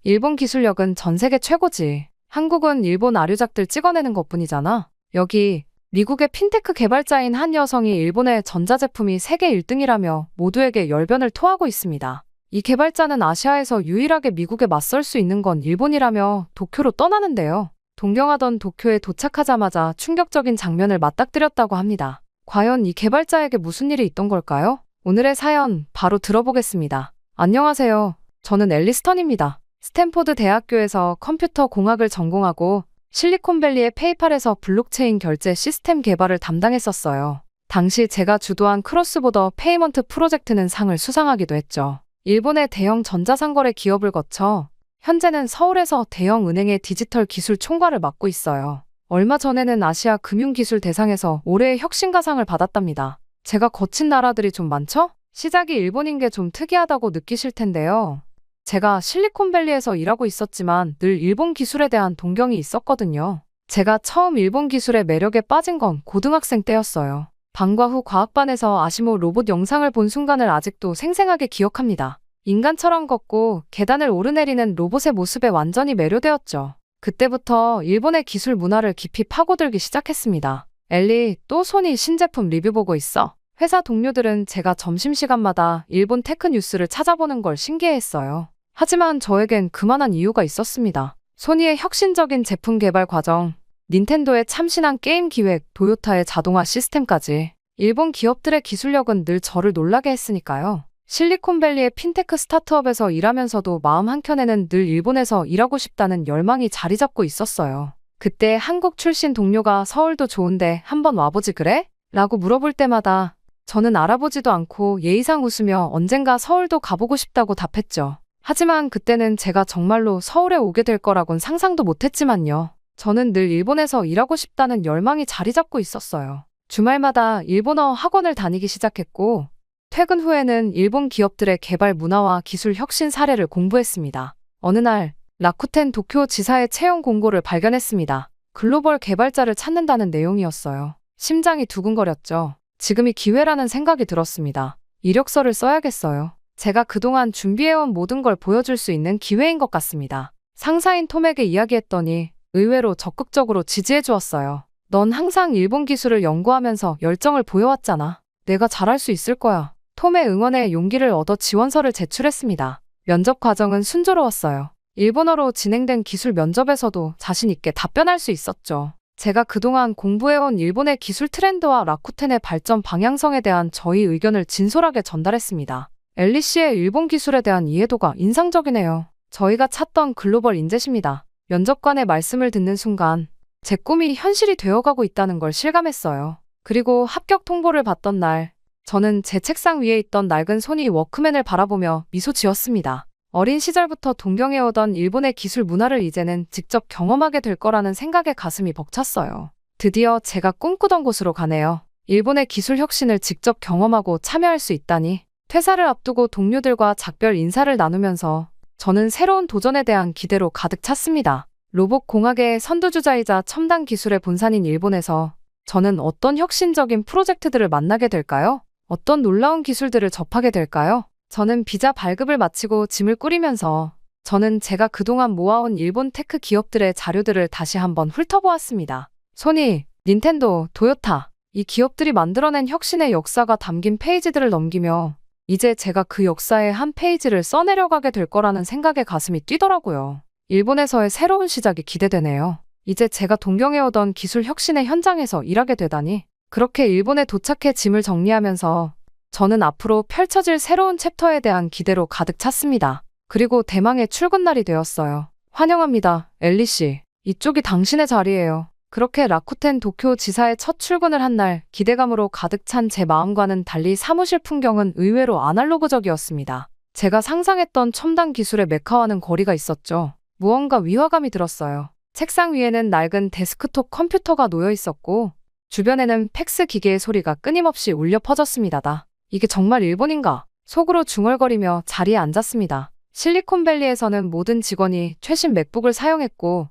일본 기술력은 전 세계 최고지. 한국은 일본 아류작들 찍어내는 것뿐이잖아. 여기 미국의 핀테크 개발자인 한 여성이 일본의 전자제품이 세계 1등이라며 모두에게 열변을 토하고 있습니다. 이 개발자는 아시아에서 유일하게 미국에 맞설 수 있는 건 일본이라며 도쿄로 떠나는데요. 동경하던 도쿄에 도착하자마자 충격적인 장면을 맞닥뜨렸다고 합니다. 과연 이 개발자에게 무슨 일이 있던 걸까요? 오늘의 사연 바로 들어보겠습니다. 안녕하세요. 저는 앨리스턴입니다. 스탠포드 대학교에서 컴퓨터 공학을 전공하고 실리콘밸리의 페이팔에서 블록체인 결제 시스템 개발을 담당했었어요. 당시 제가 주도한 크로스보더 페이먼트 프로젝트는 상을 수상하기도 했죠. 일본의 대형 전자상거래 기업을 거쳐 현재는 서울에서 대형 은행의 디지털 기술 총괄을 맡고 있어요. 얼마 전에는 아시아 금융기술 대상에서 올해의 혁신가상을 받았답니다. 제가 거친 나라들이 좀 많죠? 시작이 일본인 게 좀 특이하다고 느끼실 텐데요. 제가 실리콘밸리에서 일하고 있었지만 늘 일본 기술에 대한 동경이 있었거든요. 제가 처음 일본 기술의 매력에 빠진 건 고등학생 때였어요. 방과 후 과학반에서 아시모 로봇 영상을 본 순간을 아직도 생생하게 기억합니다. 인간처럼 걷고 계단을 오르내리는 로봇의 모습에 완전히 매료되었죠. 그때부터 일본의 기술 문화를 깊이 파고들기 시작했습니다. 엘리, 또 손이 신제품 리뷰 보고 있어. 회사 동료들은 제가 점심시간마다 일본 테크 뉴스를 찾아보는 걸 신기해했어요. 하지만 저에겐 그만한 이유가 있었습니다. 소니의 혁신적인 제품 개발 과정, 닌텐도의 참신한 게임 기획, 도요타의 자동화 시스템까지 일본 기업들의 기술력은 늘 저를 놀라게 했으니까요. 실리콘밸리의 핀테크 스타트업에서 일하면서도 마음 한켠에는 늘 일본에서 일하고 싶다는 열망이 자리 잡고 있었어요. 그때 한국 출신 동료가 서울도 좋은데 한번 와보지 그래? 라고 물어볼 때마다 저는 알아보지도 않고 예의상 웃으며 언젠가 서울도 가보고 싶다고 답했죠. 하지만 그때는 제가 정말로 서울에 오게 될 거라곤 상상도 못했지만요. 저는 늘 일본에서 일하고 싶다는 열망이 자리 잡고 있었어요. 주말마다 일본어 학원을 다니기 시작했고 퇴근 후에는 일본 기업들의 개발 문화와 기술 혁신 사례를 공부했습니다. 어느 날 라쿠텐 도쿄 지사의 채용 공고를 발견했습니다. 글로벌 개발자를 찾는다는 내용이었어요. 심장이 두근거렸죠. 지금이 기회라는 생각이 들었습니다. 이력서를 써야겠어요. 제가 그동안 준비해온 모든 걸 보여줄 수 있는 기회인 것 같습니다. 상사인 톰에게 이야기했더니 의외로 적극적으로 지지해 주었어요. 넌 항상 일본 기술을 연구하면서 열정을 보여왔잖아. 내가 잘할 수 있을 거야. 톰의 응원에 용기를 얻어 지원서를 제출했습니다. 면접 과정은 순조로웠어요. 일본어로 진행된 기술 면접에서도 자신 있게 답변할 수 있었죠. 제가 그동안 공부해온 일본의 기술 트렌드와 라쿠텐의 발전 방향성에 대한 저희 의견을 진솔하게 전달했습니다. 엘리 씨의 일본 기술에 대한 이해도가 인상적이네요. 저희가 찾던 글로벌 인재십니다. 면접관의 말씀을 듣는 순간 제 꿈이 현실이 되어가고 있다는 걸 실감했어요. 그리고 합격 통보를 받던 날 저는 제 책상 위에 있던 낡은 소니 워크맨을 바라보며 미소 지었습니다. 어린 시절부터 동경해오던 일본의 기술 문화를 이제는 직접 경험하게 될 거라는 생각에 가슴이 벅찼어요. 드디어 제가 꿈꾸던 곳으로 가네요. 일본의 기술 혁신을 직접 경험하고 참여할 수 있다니. 퇴사를 앞두고 동료들과 작별 인사를 나누면서 저는 새로운 도전에 대한 기대로 가득 찼습니다. 로봇 공학의 선두주자이자 첨단 기술의 본산인 일본에서 저는 어떤 혁신적인 프로젝트들을 만나게 될까요? 어떤 놀라운 기술들을 접하게 될까요? 저는 비자 발급을 마치고 짐을 꾸리면서 저는 제가 그동안 모아온 일본 테크 기업들의 자료들을 다시 한번 훑어보았습니다. 소니, 닌텐도, 도요타, 이 기업들이 만들어낸 혁신의 역사가 담긴 페이지들을 넘기며 이제 제가 그 역사의 한 페이지를 써내려가게 될 거라는 생각에 가슴이 뛰더라고요. 일본에서의 새로운 시작이 기대되네요. 이제 제가 동경해오던 기술 혁신의 현장에서 일하게 되다니. 그렇게 일본에 도착해 짐을 정리하면서 저는 앞으로 펼쳐질 새로운 챕터에 대한 기대로 가득 찼습니다. 그리고 대망의 출근 날이 되었어요. 환영합니다, 엘리 씨. 이쪽이 당신의 자리예요. 그렇게 라쿠텐 도쿄 지사의 첫 출근을 한 날 기대감으로 가득 찬 제 마음과는 달리 사무실 풍경은 의외로 아날로그적이었습니다. 제가 상상했던 첨단 기술의 메카와는 거리가 있었죠. 무언가 위화감이 들었어요. 책상 위에는 낡은 데스크톱 컴퓨터가 놓여 있었고 주변에는 팩스 기계의 소리가 끊임없이 울려 퍼졌습니다. 이게 정말 일본인가? 속으로 중얼거리며 자리에 앉았습니다. 실리콘밸리에서는 모든 직원이 최신 맥북을 사용했고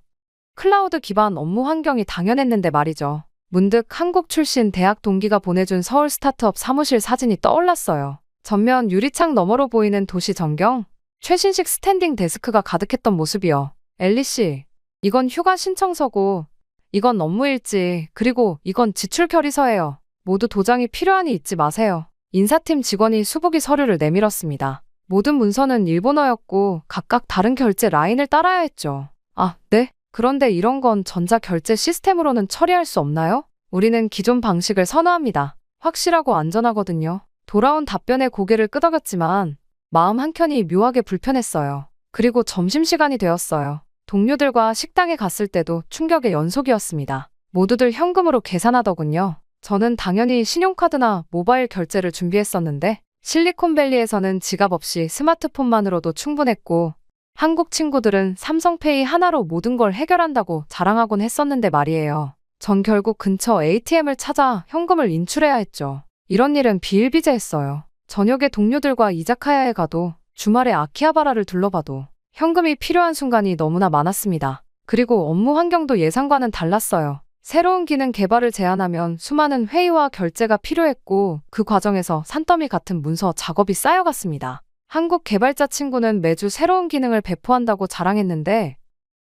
클라우드 기반 업무 환경이 당연했는데 말이죠. 문득 한국 출신 대학 동기가 보내준 서울 스타트업 사무실 사진이 떠올랐어요. 전면 유리창 너머로 보이는 도시 전경, 최신식 스탠딩 데스크가 가득했던 모습이요. 엘리 씨, 이건 휴가 신청서고, 이건 업무일지, 그리고 이건 지출 결의서예요. 모두 도장이 필요하니 잊지 마세요. 인사팀 직원이 수북이 서류를 내밀었습니다. 모든 문서는 일본어였고 각각 다른 결제 라인을 따라야 했죠. 아, 네? 그런데 이런 건 전자결제 시스템으로는 처리할 수 없나요? 우리는 기존 방식을 선호합니다. 확실하고 안전하거든요. 돌아온 답변에 고개를 끄덕였지만 마음 한켠이 묘하게 불편했어요. 그리고 점심시간이 되었어요. 동료들과 식당에 갔을 때도 충격의 연속이었습니다. 모두들 현금으로 계산하더군요. 저는 당연히 신용카드나 모바일 결제를 준비했었는데 실리콘밸리에서는 지갑 없이 스마트폰만으로도 충분했고 한국 친구들은 삼성페이 하나로 모든 걸 해결한다고 자랑하곤 했었는데 말이에요. 전 결국 근처 ATM을 찾아 현금을 인출해야 했죠. 이런 일은 비일비재했어요. 저녁에 동료들과 이자카야에 가도 주말에 아키하바라를 둘러봐도 현금이 필요한 순간이 너무나 많았습니다. 그리고 업무 환경도 예상과는 달랐어요. 새로운 기능 개발을 제안하면 수많은 회의와 결제가 필요했고 그 과정에서 산더미 같은 문서 작업이 쌓여갔습니다. 한국 개발자 친구는 매주 새로운 기능을 배포한다고 자랑했는데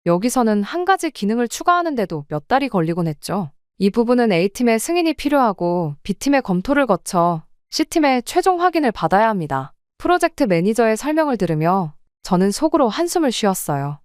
여기서는 한 가지 기능을 추가하는데도 몇 달이 걸리곤 했죠. 이 부분은 A팀의 승인이 필요하고 B팀의 검토를 거쳐 C팀의 최종 확인을 받아야 합니다. 프로젝트 매니저의 설명을 들으며 저는 속으로 한숨을 쉬었어요.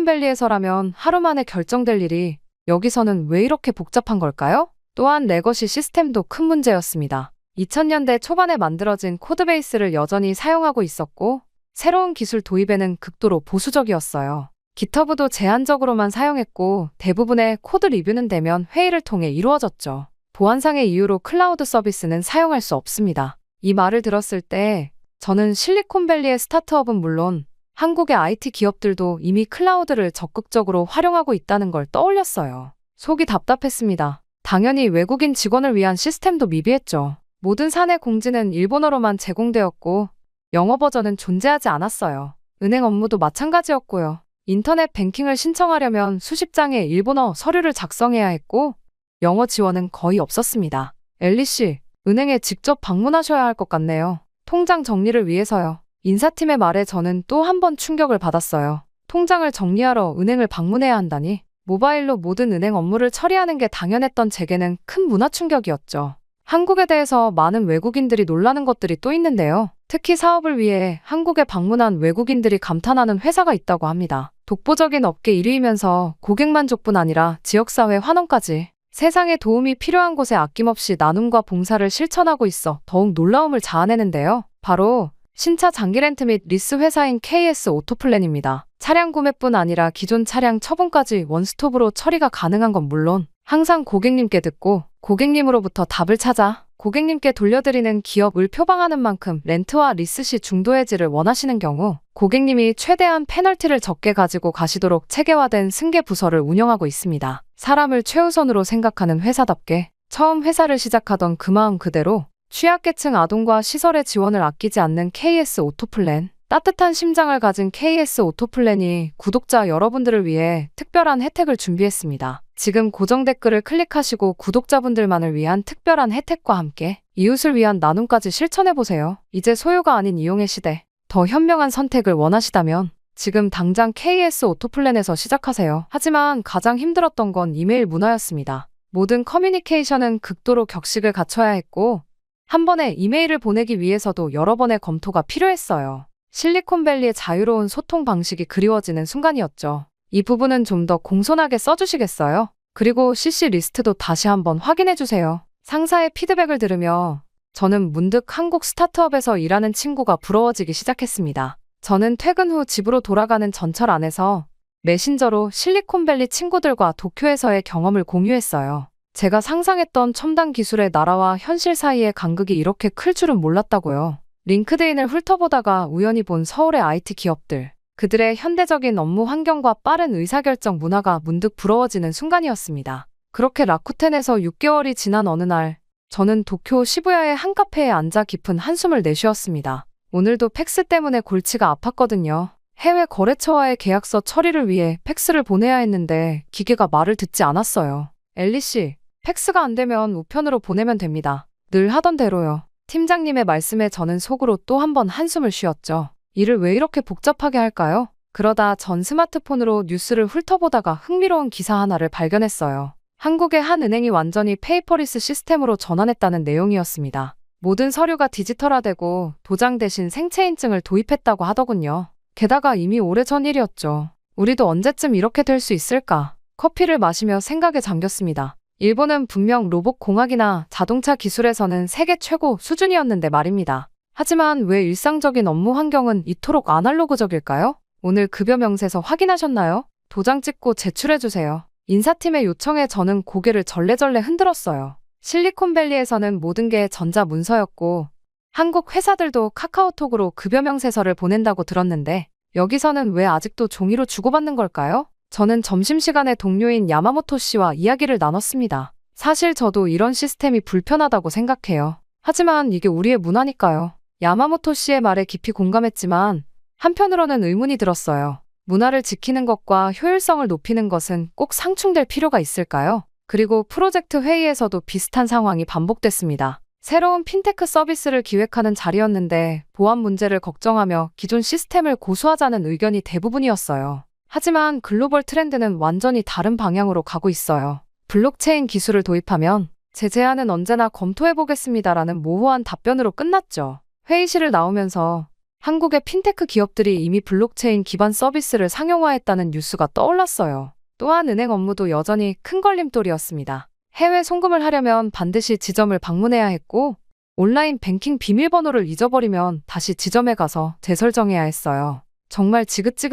실리콘밸리에서라면 하루 만에 결정될 일이 여기서는 왜 이렇게 복잡한 걸까요? 또한 레거시 시스템도 큰 문제였습니다. 2000년대 초반에 만들어진 코드베이스를 여전히 사용하고 있었고 새로운 기술 도입에는 극도로 보수적이었어요. GitHub도 제한적으로만 사용했고 대부분의 코드 리뷰는 대면 회의를 통해 이루어졌죠. 보안상의 이유로 클라우드 서비스는 사용할 수 없습니다. 이 말을 들었을 때 저는 실리콘밸리의 스타트업은 물론 한국의 IT 기업들도 이미 클라우드를 적극적으로 활용하고 있다는 걸 떠올렸어요. 속이 답답했습니다. 당연히 외국인 직원을 위한 시스템도 미비했죠. 모든 사내 공지는 일본어로만 제공되었고 영어 버전은 존재하지 않았어요. 은행 업무도 마찬가지였고요. 인터넷 뱅킹을 신청하려면 수십 장의 일본어 서류를 작성해야 했고 영어 지원은 거의 없었습니다. 엘리 씨, 은행에 직접 방문하셔야 할 것 같네요. 통장 정리를 위해서요. 인사팀의 말에 저는 또 한 번 충격을 받았어요. 통장을 정리하러 은행을 방문해야 한다니. 모바일로 모든 은행 업무를 처리하는 게 당연했던 제게는 큰 문화 충격이었죠. 한국에 대해서 많은 외국인들이 놀라는 것들이 또 있는데요. 특히 사업을 위해 한국에 방문한 외국인들이 감탄하는 회사가 있다고 합니다. 독보적인 업계 1위이면서 고객 만족뿐 아니라 지역사회 환원까지 세상에 도움이 필요한 곳에 아낌없이 나눔과 봉사를 실천하고 있어 더욱 놀라움을 자아내는데요. 바로 신차 장기 렌트 및 리스 회사인 KS 오토플랜입니다. 차량 구매뿐 아니라 기존 차량 처분까지 원스톱으로 처리가 가능한 건 물론 항상 고객님께 듣고 고객님으로부터 답을 찾아 고객님께 돌려드리는 기업을 표방하는 만큼 렌트와 리스 시 중도 해지를 원하시는 경우 고객님이 최대한 페널티를 적게 가지고 가시도록 체계화된 승계 부서를 운영하고 있습니다. 사람을 최우선으로 생각하는 회사답게 처음 회사를 시작하던 그 마음 그대로 취약계층 아동과 시설의 지원을 아끼지 않는 KS 오토플랜. 따뜻한 심장을 가진 KS 오토플랜이 구독자 여러분들을 위해 특별한 혜택을 준비했습니다. 지금 고정 댓글을 클릭하시고 구독자분들만을 위한 특별한 혜택과 함께 이웃을 위한 나눔까지 실천해보세요. 이제 소유가 아닌 이용의 시대. 더 현명한 선택을 원하시다면 지금 당장 KS 오토플랜에서 시작하세요. 하지만 가장 힘들었던 건 이메일 문화였습니다. 모든 커뮤니케이션은 극도로 격식을 갖춰야 했고 한 번에 이메일을 보내기 위해서도 여러 번의 검토가 필요했어요. 실리콘밸리의 자유로운 소통 방식이 그리워지는 순간이었죠. 이 부분은 좀 더 공손하게 써주시겠어요? 그리고 CC 리스트도 다시 한번 확인해주세요. 상사의 피드백을 들으며 저는 문득 한국 스타트업에서 일하는 친구가 부러워지기 시작했습니다. 저는 퇴근 후 집으로 돌아가는 전철 안에서 메신저로 실리콘밸리 친구들과 도쿄에서의 경험을 공유했어요. 제가 상상했던 첨단 기술의 나라와 현실 사이의 간극이 이렇게 클 줄은 몰랐다고요. 링크드인을 훑어보다가 우연히 본 서울의 IT 기업들, 그들의 현대적인 업무 환경과 빠른 의사결정 문화가 문득 부러워지는 순간이었습니다. 그렇게 라쿠텐에서 6개월이 지난 어느 날, 저는 도쿄 시부야의 한 카페에 앉아 깊은 한숨을 내쉬었습니다. 오늘도 팩스 때문에 골치가 아팠거든요. 해외 거래처와의 계약서 처리를 위해 팩스를 보내야 했는데 기계가 말을 듣지 않았어요. 엘리 씨, 팩스가 안 되면 우편으로 보내면 됩니다. 늘 하던 대로요. 팀장님의 말씀에 저는 속으로 또 한 번 한숨을 쉬었죠. 일을 왜 이렇게 복잡하게 할까요? 그러다 전 스마트폰으로 뉴스를 훑어보다가 흥미로운 기사 하나를 발견했어요. 한국의 한 은행이 완전히 페이퍼리스 시스템으로 전환했다는 내용이었습니다. 모든 서류가 디지털화되고 도장 대신 생체 인증을 도입했다고 하더군요. 게다가 이미 오래전 일이었죠. 우리도 언제쯤 이렇게 될 수 있을까? 커피를 마시며 생각에 잠겼습니다. 일본은 분명 로봇 공학이나 자동차 기술에서는 세계 최고 수준이었는데 말입니다. 하지만 왜 일상적인 업무 환경은 이토록 아날로그적일까요? 오늘 급여 명세서 확인하셨나요? 도장 찍고 제출해주세요. 인사팀의 요청에 저는 고개를 절레절레 흔들었어요. 실리콘밸리에서는 모든 게 전자문서였고 한국 회사들도 카카오톡으로 급여 명세서를 보낸다고 들었는데 여기서는 왜 아직도 종이로 주고받는 걸까요? 저는 점심시간에 동료인 야마모토 씨와 이야기를 나눴습니다. 사실 저도 이런 시스템이 불편하다고 생각해요. 하지만 이게 우리의 문화니까요. 야마모토 씨의 말에 깊이 공감했지만 한편으로는 의문이 들었어요. 문화를 지키는 것과 효율성을 높이는 것은 꼭 상충될 필요가 있을까요? 그리고 프로젝트 회의에서도 비슷한 상황이 반복됐습니다. 새로운 핀테크 서비스를 기획하는 자리였는데 보안 문제를 걱정하며 기존 시스템을 고수하자는 의견이 대부분이었어요. 하지만 글로벌 트렌드는 완전히 다른 방향으로 가고 있어요. 블록체인 기술을 도입하면 제 제안은 언제나 검토해보겠습니다라는 모호한 답변으로 끝났죠. 회의실을 나오면서 한국의 핀테크 기업들이 이미 블록체인 기반 서비스를 상용화했다는 뉴스가 떠올랐어요. 또한 은행 업무도 여전히 큰 걸림돌이었습니다. 해외 송금을 하려면 반드시 지점을 방문해야 했고 온라인 뱅킹 비밀번호를 잊어버리면 다시 지점에 가서 재설정해야 했어요. 정말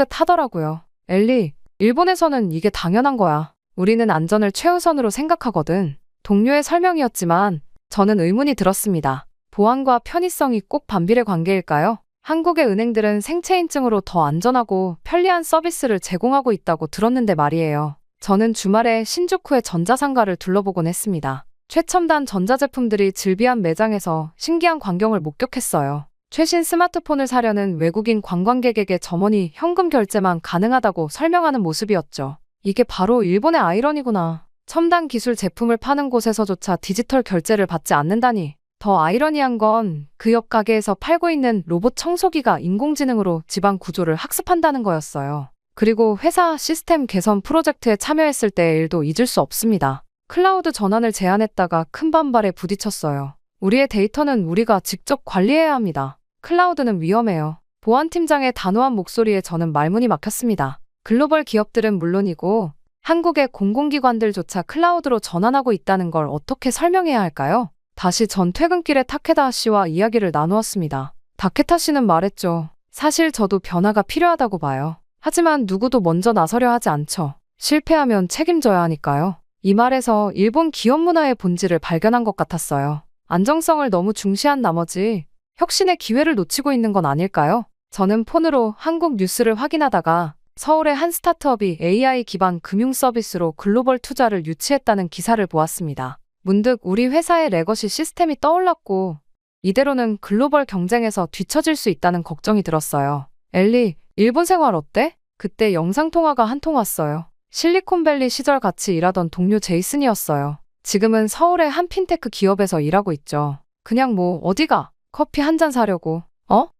지긋지긋하더라고요. 엘리, 일본에서는 이게 당연한 거야. 우리는 안전을 최우선으로 생각하거든. 동료의 설명이었지만 저는 의문이 들었습니다. 보안과 편의성이 꼭 반비례 관계일까요? 한국의 은행들은 생체인증으로 더 안전하고 편리한 서비스를 제공하고 있다고 들었는데 말이에요. 저는 주말에 신주쿠의 전자상가를 둘러보곤 했습니다. 최첨단 전자제품들이 즐비한 매장에서 신기한 광경을 목격했어요. 최신 스마트폰을 사려는 외국인 관광객에게 점원이 현금 결제만 가능하다고 설명하는 모습이었죠. 이게 바로 일본의 아이러니구나. 첨단 기술 제품을 파는 곳에서조차 디지털 결제를 받지 않는다니. 더 아이러니한 건 그 옆 가게에서 팔고 있는 로봇 청소기가 인공지능으로 집안 구조를 학습한다는 거였어요. 그리고 회사 시스템 개선 프로젝트에 참여했을 때의 일도 잊을 수 없습니다. 클라우드 전환을 제안했다가 큰 반발에 부딪혔어요. 우리의 데이터는 우리가 직접 관리해야 합니다. 클라우드는 위험해요. 보안팀장의 단호한 목소리에 저는 말문이 막혔습니다. 글로벌 기업들은 물론이고 한국의 공공기관들조차 클라우드로 전환하고 있다는 걸 어떻게 설명해야 할까요? 다시 전 퇴근길에 타케다 씨와 이야기를 나누었습니다. 타케타 씨는 말했죠. 사실 저도 변화가 필요하다고 봐요. 하지만 누구도 먼저 나서려 하지 않죠. 실패하면 책임져야 하니까요. 이 말에서 일본 기업 문화의 본질을 발견한 것 같았어요. 안정성을 너무 중시한 나머지 혁신의 기회를 놓치고 있는 건 아닐까요? 저는 폰으로 한국 뉴스를 확인하다가 서울의 한 스타트업이 AI 기반 금융 서비스로 글로벌 투자를 유치했다는 기사를 보았습니다. 문득 우리 회사의 레거시 시스템이 떠올랐고 이대로는 글로벌 경쟁에서 뒤처질 수 있다는 걱정이 들었어요. 엘리, 일본 생활 어때? 그때 영상통화가 한 통 왔어요. 실리콘밸리 시절 같이 일하던 동료 제이슨이었어요. 지금은 서울의 한 핀테크 기업에서 일하고 있죠. 그냥 뭐 어디가? 커피 한 잔 사려고.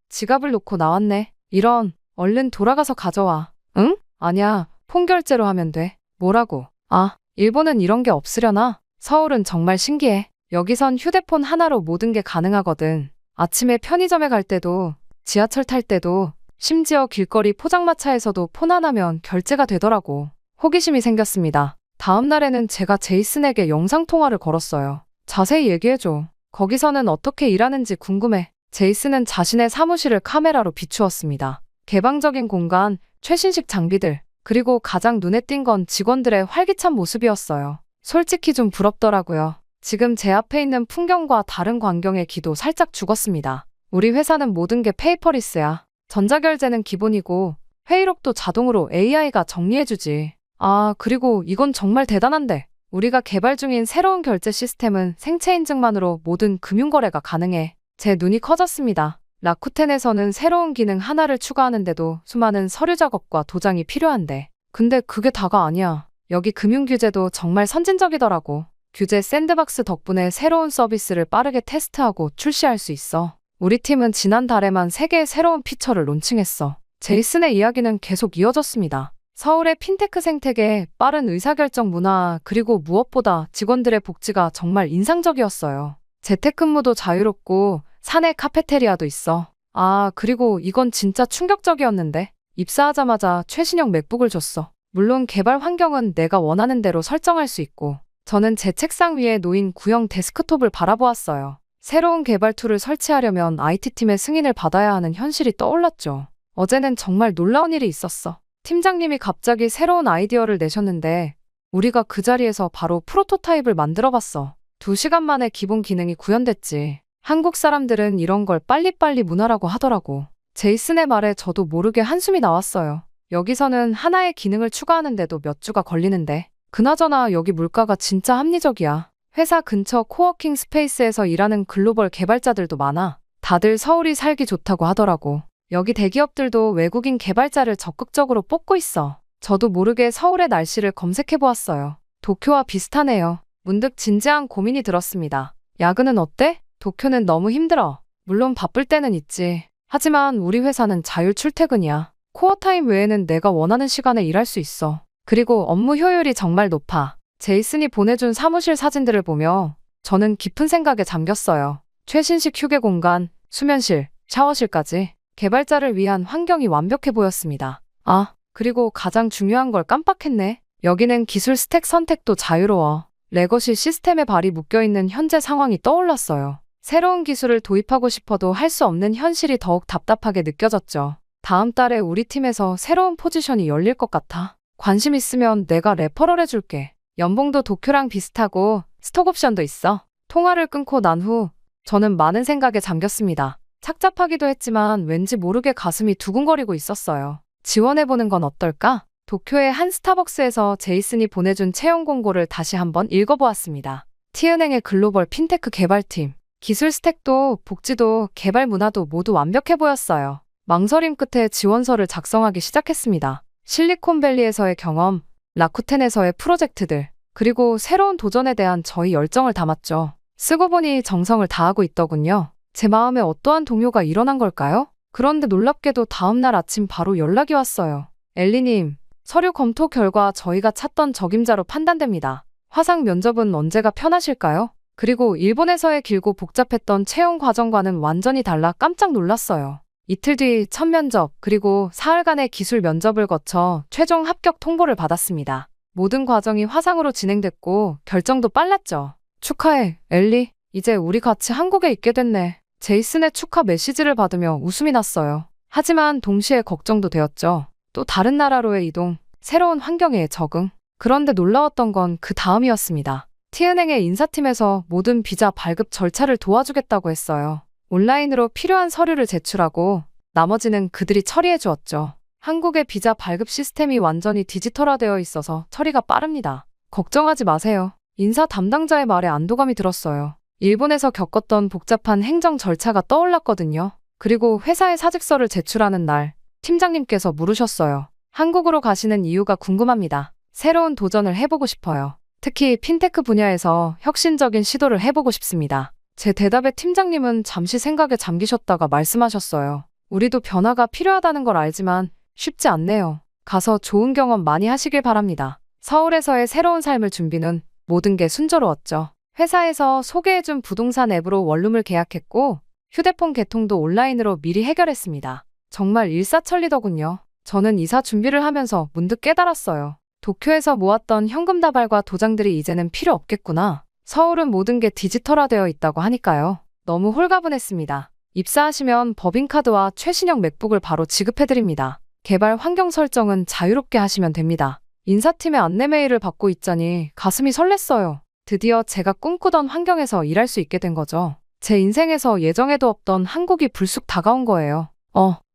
지갑을 놓고 나왔네. 이런, 얼른 돌아가서 가져와. 응? 아냐, 폰 결제로 하면 돼. 뭐라고? 아, 일본은 이런 게 없으려나? 서울은 정말 신기해. 여기선 휴대폰 하나로 모든 게 가능하거든. 아침에 편의점에 갈 때도, 지하철 탈 때도, 심지어 길거리 포장마차에서도 폰 하나면 결제가 되더라고. 호기심이 생겼습니다. 다음 날에는 제가 제이슨에게 영상통화를 걸었어요. 자세히 얘기해줘. 거기서는 어떻게 일하는지 궁금해. 제이슨은 자신의 사무실을 카메라로 비추었습니다. 개방적인 공간, 최신식 장비들, 그리고 가장 눈에 띈 건 직원들의 활기찬 모습이었어요. 솔직히 좀 부럽더라고요. 지금 제 앞에 있는 풍경과 다른 광경의 기도 살짝 죽었습니다. 우리 회사는 모든 게 페이퍼리스야. 전자결제는 기본이고 회의록도 자동으로 AI가 정리해주지. 아, 그리고 이건 정말 대단한데. 우리가 개발 중인 새로운 결제 시스템은 생체 인증만으로 모든 금융거래가 가능해. 제 눈이 커졌습니다. 라쿠텐에서는 새로운 기능 하나를 추가하는데도 수많은 서류 작업과 도장이 필요한데. 근데 그게 다가 아니야. 여기 금융규제도 정말 선진적이더라고. 규제 샌드박스 덕분에 새로운 서비스를 빠르게 테스트하고 출시할 수 있어. 우리 팀은 지난달에만 3개의 새로운 피처를 론칭했어. 제이슨의 이야기는 계속 이어졌습니다. 서울의 핀테크 생태계, 빠른 의사결정 문화, 그리고 무엇보다 직원들의 복지가 정말 인상적이었어요. 재택근무도 자유롭고 사내 카페테리아도 있어. 아, 그리고 이건 진짜 충격적이었는데 입사하자마자 최신형 맥북을 줬어. 물론 개발 환경은 내가 원하는 대로 설정할 수 있고 저는 제 책상 위에 놓인 구형 데스크톱을 바라보았어요. 새로운 개발 툴을 설치하려면 IT팀의 승인을 받아야 하는 현실이 떠올랐죠. 어제는 정말 놀라운 일이 있었어. 팀장님이 갑자기 새로운 아이디어를 내셨는데 우리가 그 자리에서 바로 프로토타입을 만들어봤어. 2시간 만에 기본 기능이 구현됐지. 한국 사람들은 이런 걸 빨리빨리 문화라고 하더라고. 제이슨의 말에 저도 모르게 한숨이 나왔어요. 여기서는 하나의 기능을 추가하는데도 몇 주가 걸리는데 그나저나 여기 물가가 진짜 합리적이야. 회사 근처 코워킹 스페이스에서 일하는 글로벌 개발자들도 많아. 다들 서울이 살기 좋다고 하더라고. 여기 대기업들도 외국인 개발자를 적극적으로 뽑고 있어. 저도 모르게 서울의 날씨를 검색해보았어요. 도쿄와 비슷하네요. 문득 진지한 고민이 들었습니다. 야근은 어때? 도쿄는 너무 힘들어. 물론 바쁠 때는 있지. 하지만 우리 회사는 자율 출퇴근이야. 코어타임 외에는 내가 원하는 시간에 일할 수 있어. 그리고 업무 효율이 정말 높아. 제이슨이 보내준 사무실 사진들을 보며 저는 깊은 생각에 잠겼어요. 최신식 휴게 공간, 수면실, 샤워실까지. 개발자를 위한 환경이 완벽해 보였습니다. 아, 그리고 가장 중요한 걸 깜빡했네. 여기는 기술 스택 선택도 자유로워. 레거시 시스템에 발이 묶여있는 현재 상황이 떠올랐어요. 새로운 기술을 도입하고 싶어도 할 수 없는 현실이 더욱 답답하게 느껴졌죠. 다음 달에 우리 팀에서 새로운 포지션이 열릴 것 같아. 관심 있으면 내가 레퍼럴 해줄게. 연봉도 도쿄랑 비슷하고 스톡 옵션도 있어. 통화를 끊고 난 후 저는 많은 생각에 잠겼습니다. 착잡하기도 했지만 왠지 모르게 가슴이 두근거리고 있었어요. 지원해보는 건 어떨까? 도쿄의 한 스타벅스에서 제이슨이 보내준 채용 공고를 다시 한번 읽어보았습니다. T은행의 글로벌 핀테크 개발팀. 기술 스택도 복지도 개발 문화도 모두 완벽해 보였어요. 망설임 끝에 지원서를 작성하기 시작했습니다. 실리콘밸리에서의 경험, 라쿠텐에서의 프로젝트들, 그리고 새로운 도전에 대한 저희 열정을 담았죠. 쓰고 보니 정성을 다하고 있더군요. 제 마음에 어떠한 동요가 일어난 걸까요? 그런데 놀랍게도 다음날 아침 바로 연락이 왔어요. 엘리님, 서류 검토 결과 저희가 찾던 적임자로 판단됩니다. 화상 면접은 언제가 편하실까요? 그리고 일본에서의 길고 복잡했던 채용 과정과는 완전히 달라 깜짝 놀랐어요. 이틀 뒤 첫 면접, 그리고 사흘간의 기술 면접을 거쳐 최종 합격 통보를 받았습니다. 모든 과정이 화상으로 진행됐고 결정도 빨랐죠. 축하해, 엘리. 이제 우리 같이 한국에 있게 됐네. 제이슨의 축하 메시지를 받으며 웃음이 났어요. 하지만 동시에 걱정도 되었죠. 또 다른 나라로의 이동, 새로운 환경에 적응. 그런데 놀라웠던 건 그 다음이었습니다. T은행의 인사팀에서 모든 비자 발급 절차를 도와주겠다고 했어요. 온라인으로 필요한 서류를 제출하고 나머지는 그들이 처리해 주었죠. 한국의 비자 발급 시스템이 완전히 디지털화되어 있어서 처리가 빠릅니다. 걱정하지 마세요. 인사 담당자의 말에 안도감이 들었어요. 일본에서 겪었던 복잡한 행정 절차가 떠올랐거든요. 그리고 회사에 사직서를 제출하는 날, 팀장님께서 물으셨어요. 한국으로 가시는 이유가 궁금합니다. 새로운 도전을 해보고 싶어요. 특히 핀테크 분야에서 혁신적인 시도를 해보고 싶습니다. 제 대답에 팀장님은 잠시 생각에 잠기셨다가 말씀하셨어요. 우리도 변화가 필요하다는 걸 알지만 쉽지 않네요. 가서 좋은 경험 많이 하시길 바랍니다. 서울에서의 새로운 삶을 준비는 모든 게 순조로웠죠. 회사에서 소개해준 부동산 앱으로 원룸을 계약했고 휴대폰 개통도 온라인으로 미리 해결했습니다. 정말 일사천리더군요. 저는 이사 준비를 하면서 문득 깨달았어요. 도쿄에서 모았던 현금 다발과 도장들이 이제는 필요 없겠구나. 서울은 모든 게 디지털화되어 있다고 하니까요. 너무 홀가분했습니다. 입사하시면 법인카드와 최신형 맥북을 바로 지급해드립니다. 개발 환경 설정은 자유롭게 하시면 됩니다. 인사팀의 안내 메일을 받고 있자니 가슴이 설렜어요. 드디어 제가 꿈꾸던 환경에서 일할 수 있게 된 거죠. 제 인생에서 예정에도 없던 한국이 불쑥 다가온 거예요.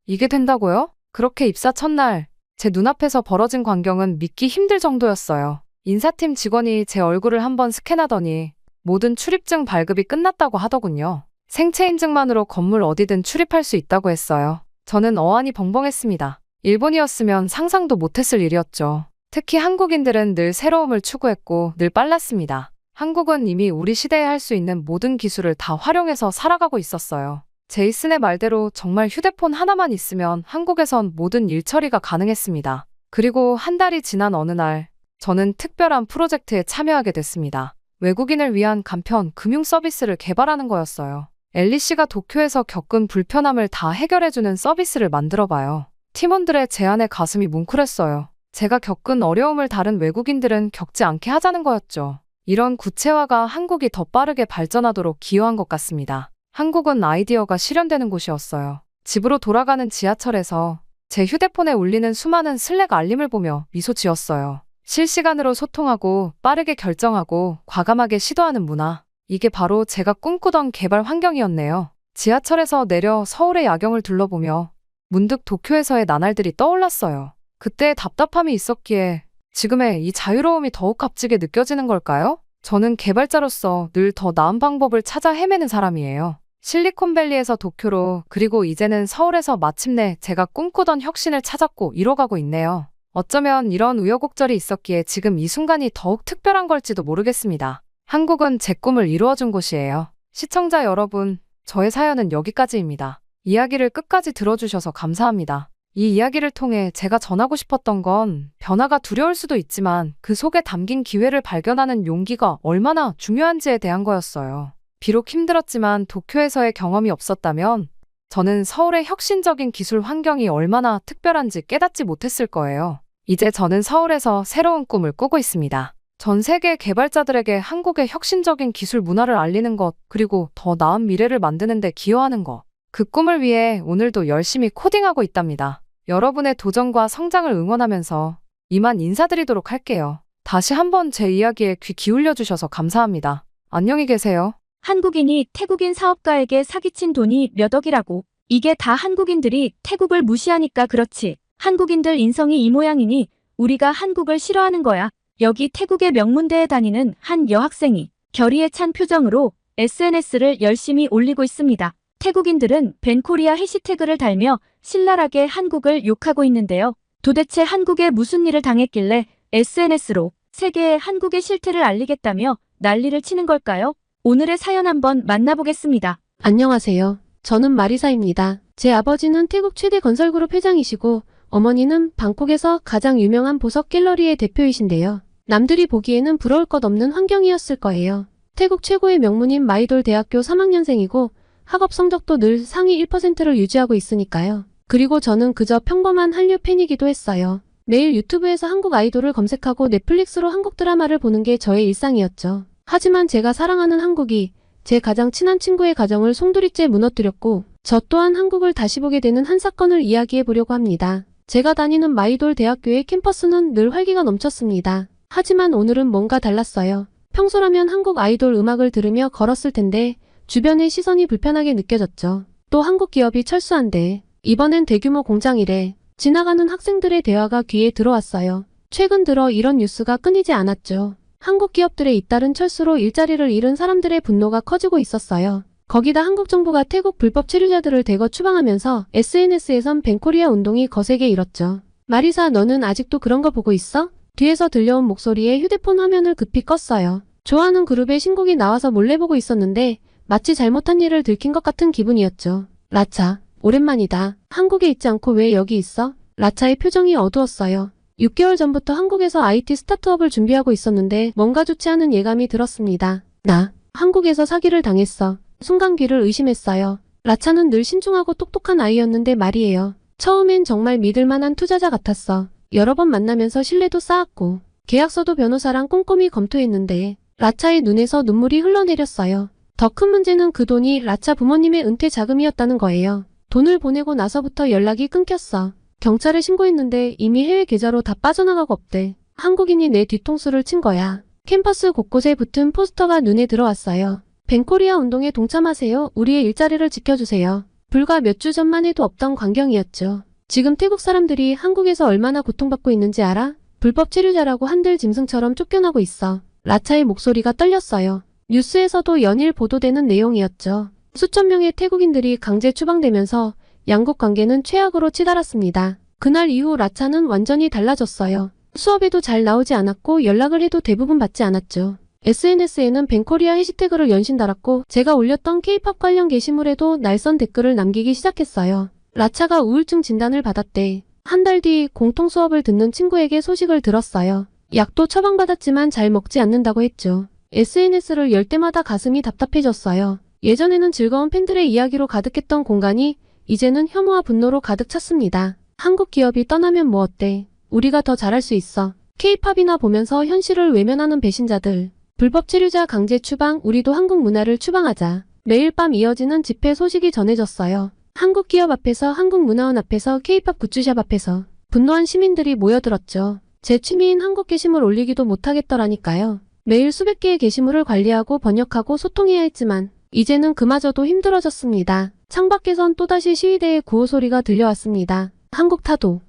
이게 된다고요? 그렇게 입사 첫날, 제 눈앞에서 벌어진 광경은 믿기 힘들 정도였어요. 인사팀 직원이 제 얼굴을 한번 스캔하더니 모든 출입증 발급이 끝났다고 하더군요. 생체 인증만으로 건물 어디든 출입할 수 있다고 했어요. 저는 어안이 벙벙했습니다. 일본이었으면 상상도 못했을 일이었죠. 특히 한국인들은 늘 새로움을 추구했고 늘 빨랐습니다. 한국은 이미 우리 시대에 할 수 있는 모든 기술을 다 활용해서 살아가고 있었어요. 제이슨의 말대로 정말 휴대폰 하나만 있으면 한국에선 모든 일 처리가 가능했습니다. 그리고 한 달이 지난 어느 날, 저는 특별한 프로젝트에 참여하게 됐습니다. 외국인을 위한 간편 금융 서비스를 개발하는 거였어요. 엘리 씨가 도쿄에서 겪은 불편함을 다 해결해주는 서비스를 만들어봐요. 팀원들의 제안에 가슴이 뭉클했어요. 제가 겪은 어려움을 다른 외국인들은 겪지 않게 하자는 거였죠. 이런 구체화가 한국이 더 빠르게 발전하도록 기여한 것 같습니다. 한국은 아이디어가 실현되는 곳이었어요. 집으로 돌아가는 지하철에서 제 휴대폰에 울리는 수많은 슬랙 알림을 보며 미소 지었어요. 실시간으로 소통하고 빠르게 결정하고 과감하게 시도하는 문화. 이게 바로 제가 꿈꾸던 개발 환경이었네요. 지하철에서 내려 서울의 야경을 둘러보며 문득 도쿄에서의 나날들이 떠올랐어요. 그때의 답답함이 있었기에 지금의 이 자유로움이 더욱 값지게 느껴지는 걸까요? 저는 개발자로서 늘 더 나은 방법을 찾아 헤매는 사람이에요. 실리콘밸리에서 도쿄로, 그리고 이제는 서울에서 마침내 제가 꿈꾸던 혁신을 찾았고 이뤄가고 있네요. 어쩌면 이런 우여곡절이 있었기에 지금 이 순간이 더욱 특별한 걸지도 모르겠습니다. 한국은 제 꿈을 이루어준 곳이에요. 시청자 여러분, 저의 사연은 여기까지입니다. 이야기를 끝까지 들어주셔서 감사합니다. 이 이야기를 통해 제가 전하고 싶었던 건 변화가 두려울 수도 있지만 그 속에 담긴 기회를 발견하는 용기가 얼마나 중요한지에 대한 거였어요. 비록 힘들었지만 도쿄에서의 경험이 없었다면 저는 서울의 혁신적인 기술 환경이 얼마나 특별한지 깨닫지 못했을 거예요. 이제 저는 서울에서 새로운 꿈을 꾸고 있습니다. 전 세계 개발자들에게 한국의 혁신적인 기술 문화를 알리는 것, 그리고 더 나은 미래를 만드는 데 기여하는 것. 그 꿈을 위해 오늘도 열심히 코딩하고 있답니다. 여러분의 도전과 성장을 응원하면서 이만 인사드리도록 할게요. 다시 한번 제 이야기에 귀 기울여 주셔서 감사합니다. 안녕히 계세요. 한국인이 태국인 사업가에게 사기친 돈이 몇 억이라고. 이게 다 한국인들이 태국을 무시하니까 그렇지. 한국인들 인성이 이 모양이니 우리가 한국을 싫어하는 거야. 여기 태국의 명문대에 다니는 한 여학생이 결의에 찬 표정으로 SNS를 열심히 올리고 있습니다. 태국인들은 벤코리아 해시태그를 달며 신랄하게 한국을 욕하고 있는데요. 도대체 한국에 무슨 일을 당했길래 SNS로 세계에 한국의 실태를 알리겠다며 난리를 치는 걸까요? 오늘의 사연 한번 만나보겠습니다. 안녕하세요. 저는 마리사입니다. 제 아버지는 태국 최대 건설그룹 회장이시고 어머니는 방콕에서 가장 유명한 보석 갤러리의 대표이신데요. 남들이 보기에는 부러울 것 없는 환경이었을 거예요. 태국 최고의 명문인 마이돌 대학교 3학년생이고 학업 성적도 늘 상위 1%를 유지하고 있으니까요. 그리고 저는 그저 평범한 한류 팬이기도 했어요. 매일 유튜브에서 한국 아이돌을 검색하고 넷플릭스로 한국 드라마를 보는 게 저의 일상이었죠. 하지만 제가 사랑하는 한국이 제 가장 친한 친구의 가정을 송두리째 무너뜨렸고 저 또한 한국을 다시 보게 되는 한 사건을 이야기해 보려고 합니다. 제가 다니는 마이돌 대학교의 캠퍼스는 늘 활기가 넘쳤습니다. 하지만 오늘은 뭔가 달랐어요. 평소라면 한국 아이돌 음악을 들으며 걸었을 텐데 주변의 시선이 불편하게 느껴졌죠. 또 한국 기업이 철수한대. 이번엔 대규모 공장이래. 지나가는 학생들의 대화가 귀에 들어왔어요. 최근 들어 이런 뉴스가 끊이지 않았죠. 한국 기업들의 잇따른 철수로 일자리를 잃은 사람들의 분노가 커지고 있었어요. 거기다 한국 정부가 태국 불법 체류자들을 대거 추방하면서 SNS에선 벤코리아 운동이 거세게 일었죠. 마리사, 너는 아직도 그런 거 보고 있어? 뒤에서 들려온 목소리에 휴대폰 화면을 급히 껐어요. 좋아하는 그룹의 신곡이 나와서 몰래 보고 있었는데 마치 잘못한 일을 들킨 것 같은 기분이었죠. 라차, 오랜만이다. 한국에 있지 않고 왜 여기 있어? 라차의 표정이 어두웠어요. 6개월 전부터 한국에서 IT 스타트업을 준비하고 있었는데 뭔가 좋지 않은 예감이 들었습니다. 나 한국에서 사기를 당했어. 순간 귀를 의심했어요. 라차는 늘 신중하고 똑똑한 아이였는데 말이에요. 처음엔 정말 믿을 만한 투자자 같았어. 여러 번 만나면서 신뢰도 쌓았고 계약서도 변호사랑 꼼꼼히 검토했는데 라차의 눈에서 눈물이 흘러내렸어요. 더 큰 문제는 그 돈이 라차 부모님의 은퇴 자금이었다는 거예요. 돈을 보내고 나서부터 연락이 끊겼어. 경찰에 신고했는데 이미 해외 계좌로 다 빠져나가고 없대. 한국인이 내 뒤통수를 친 거야. 캠퍼스 곳곳에 붙은 포스터가 눈에 들어왔어요. 벤코리아 운동에 동참하세요. 우리의 일자리를 지켜주세요. 불과 몇 주 전만 해도 없던 광경이었죠. 지금 태국 사람들이 한국에서 얼마나 고통받고 있는지 알아? 불법 체류자라고 한들 짐승처럼 쫓겨나고 있어. 라차의 목소리가 떨렸어요. 뉴스에서도 연일 보도되는 내용이었죠. 수천 명의 태국인들이 강제 추방되면서 양국 관계는 최악으로 치달았습니다. 그날 이후 라차는 완전히 달라졌어요. 수업에도 잘 나오지 않았고 연락을 해도 대부분 받지 않았죠. SNS에는 뱅코리아 해시태그를 연신 달았고 제가 올렸던 K-팝 관련 게시물에도 날선 댓글을 남기기 시작했어요. 라차가 우울증 진단을 받았대. 한 달 뒤 공통 수업을 듣는 친구에게 소식을 들었어요. 약도 처방받았지만 잘 먹지 않는다고 했죠. SNS를 열 때마다 가슴이 답답해졌어요. 예전에는 즐거운 팬들의 이야기로 가득했던 공간이 이제는 혐오와 분노로 가득 찼습니다. 한국 기업이 떠나면 뭐 어때? 우리가 더 잘할 수 있어. K-팝이나 보면서 현실을 외면하는 배신자들. 불법 체류자 강제 추방, 우리도 한국 문화를 추방하자. 매일 밤 이어지는 집회 소식이 전해졌어요. 한국 기업 앞에서, 한국 문화원 앞에서, K-팝 굿즈샵 앞에서 분노한 시민들이 모여들었죠. 제 취미인 한국 게시물 올리기도 못하겠더라니까요. 매일 수백 개의 게시물을 관리하고 번역하고 소통해야 했지만 이제는 그마저도 힘들어졌습니다. 창밖에선 또다시 시위대의 구호 소리가 들려왔습니다. 한국 타도.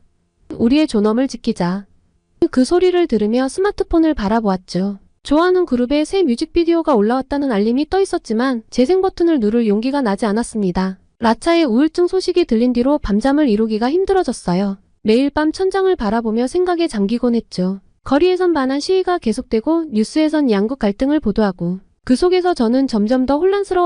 우리의 존엄을 지키자. 그 소리를 들으며 스마트폰을 바라보았죠. 좋아하는 그룹의 새 뮤직비디오가 올라왔다는 알림이 떠 있었지만 재생 버튼을 누를 용기가 나지 않았습니다. 라차의 우울증 소식이 들린 뒤로 밤잠을 이루기가 힘들어졌어요. 매일 밤 천장을 바라보며 생각에 잠기곤 했죠. 거리에선 반한 시위가 계속되고 뉴스에선 양국 갈등을 보도하고 그 속에서 저는 점점 더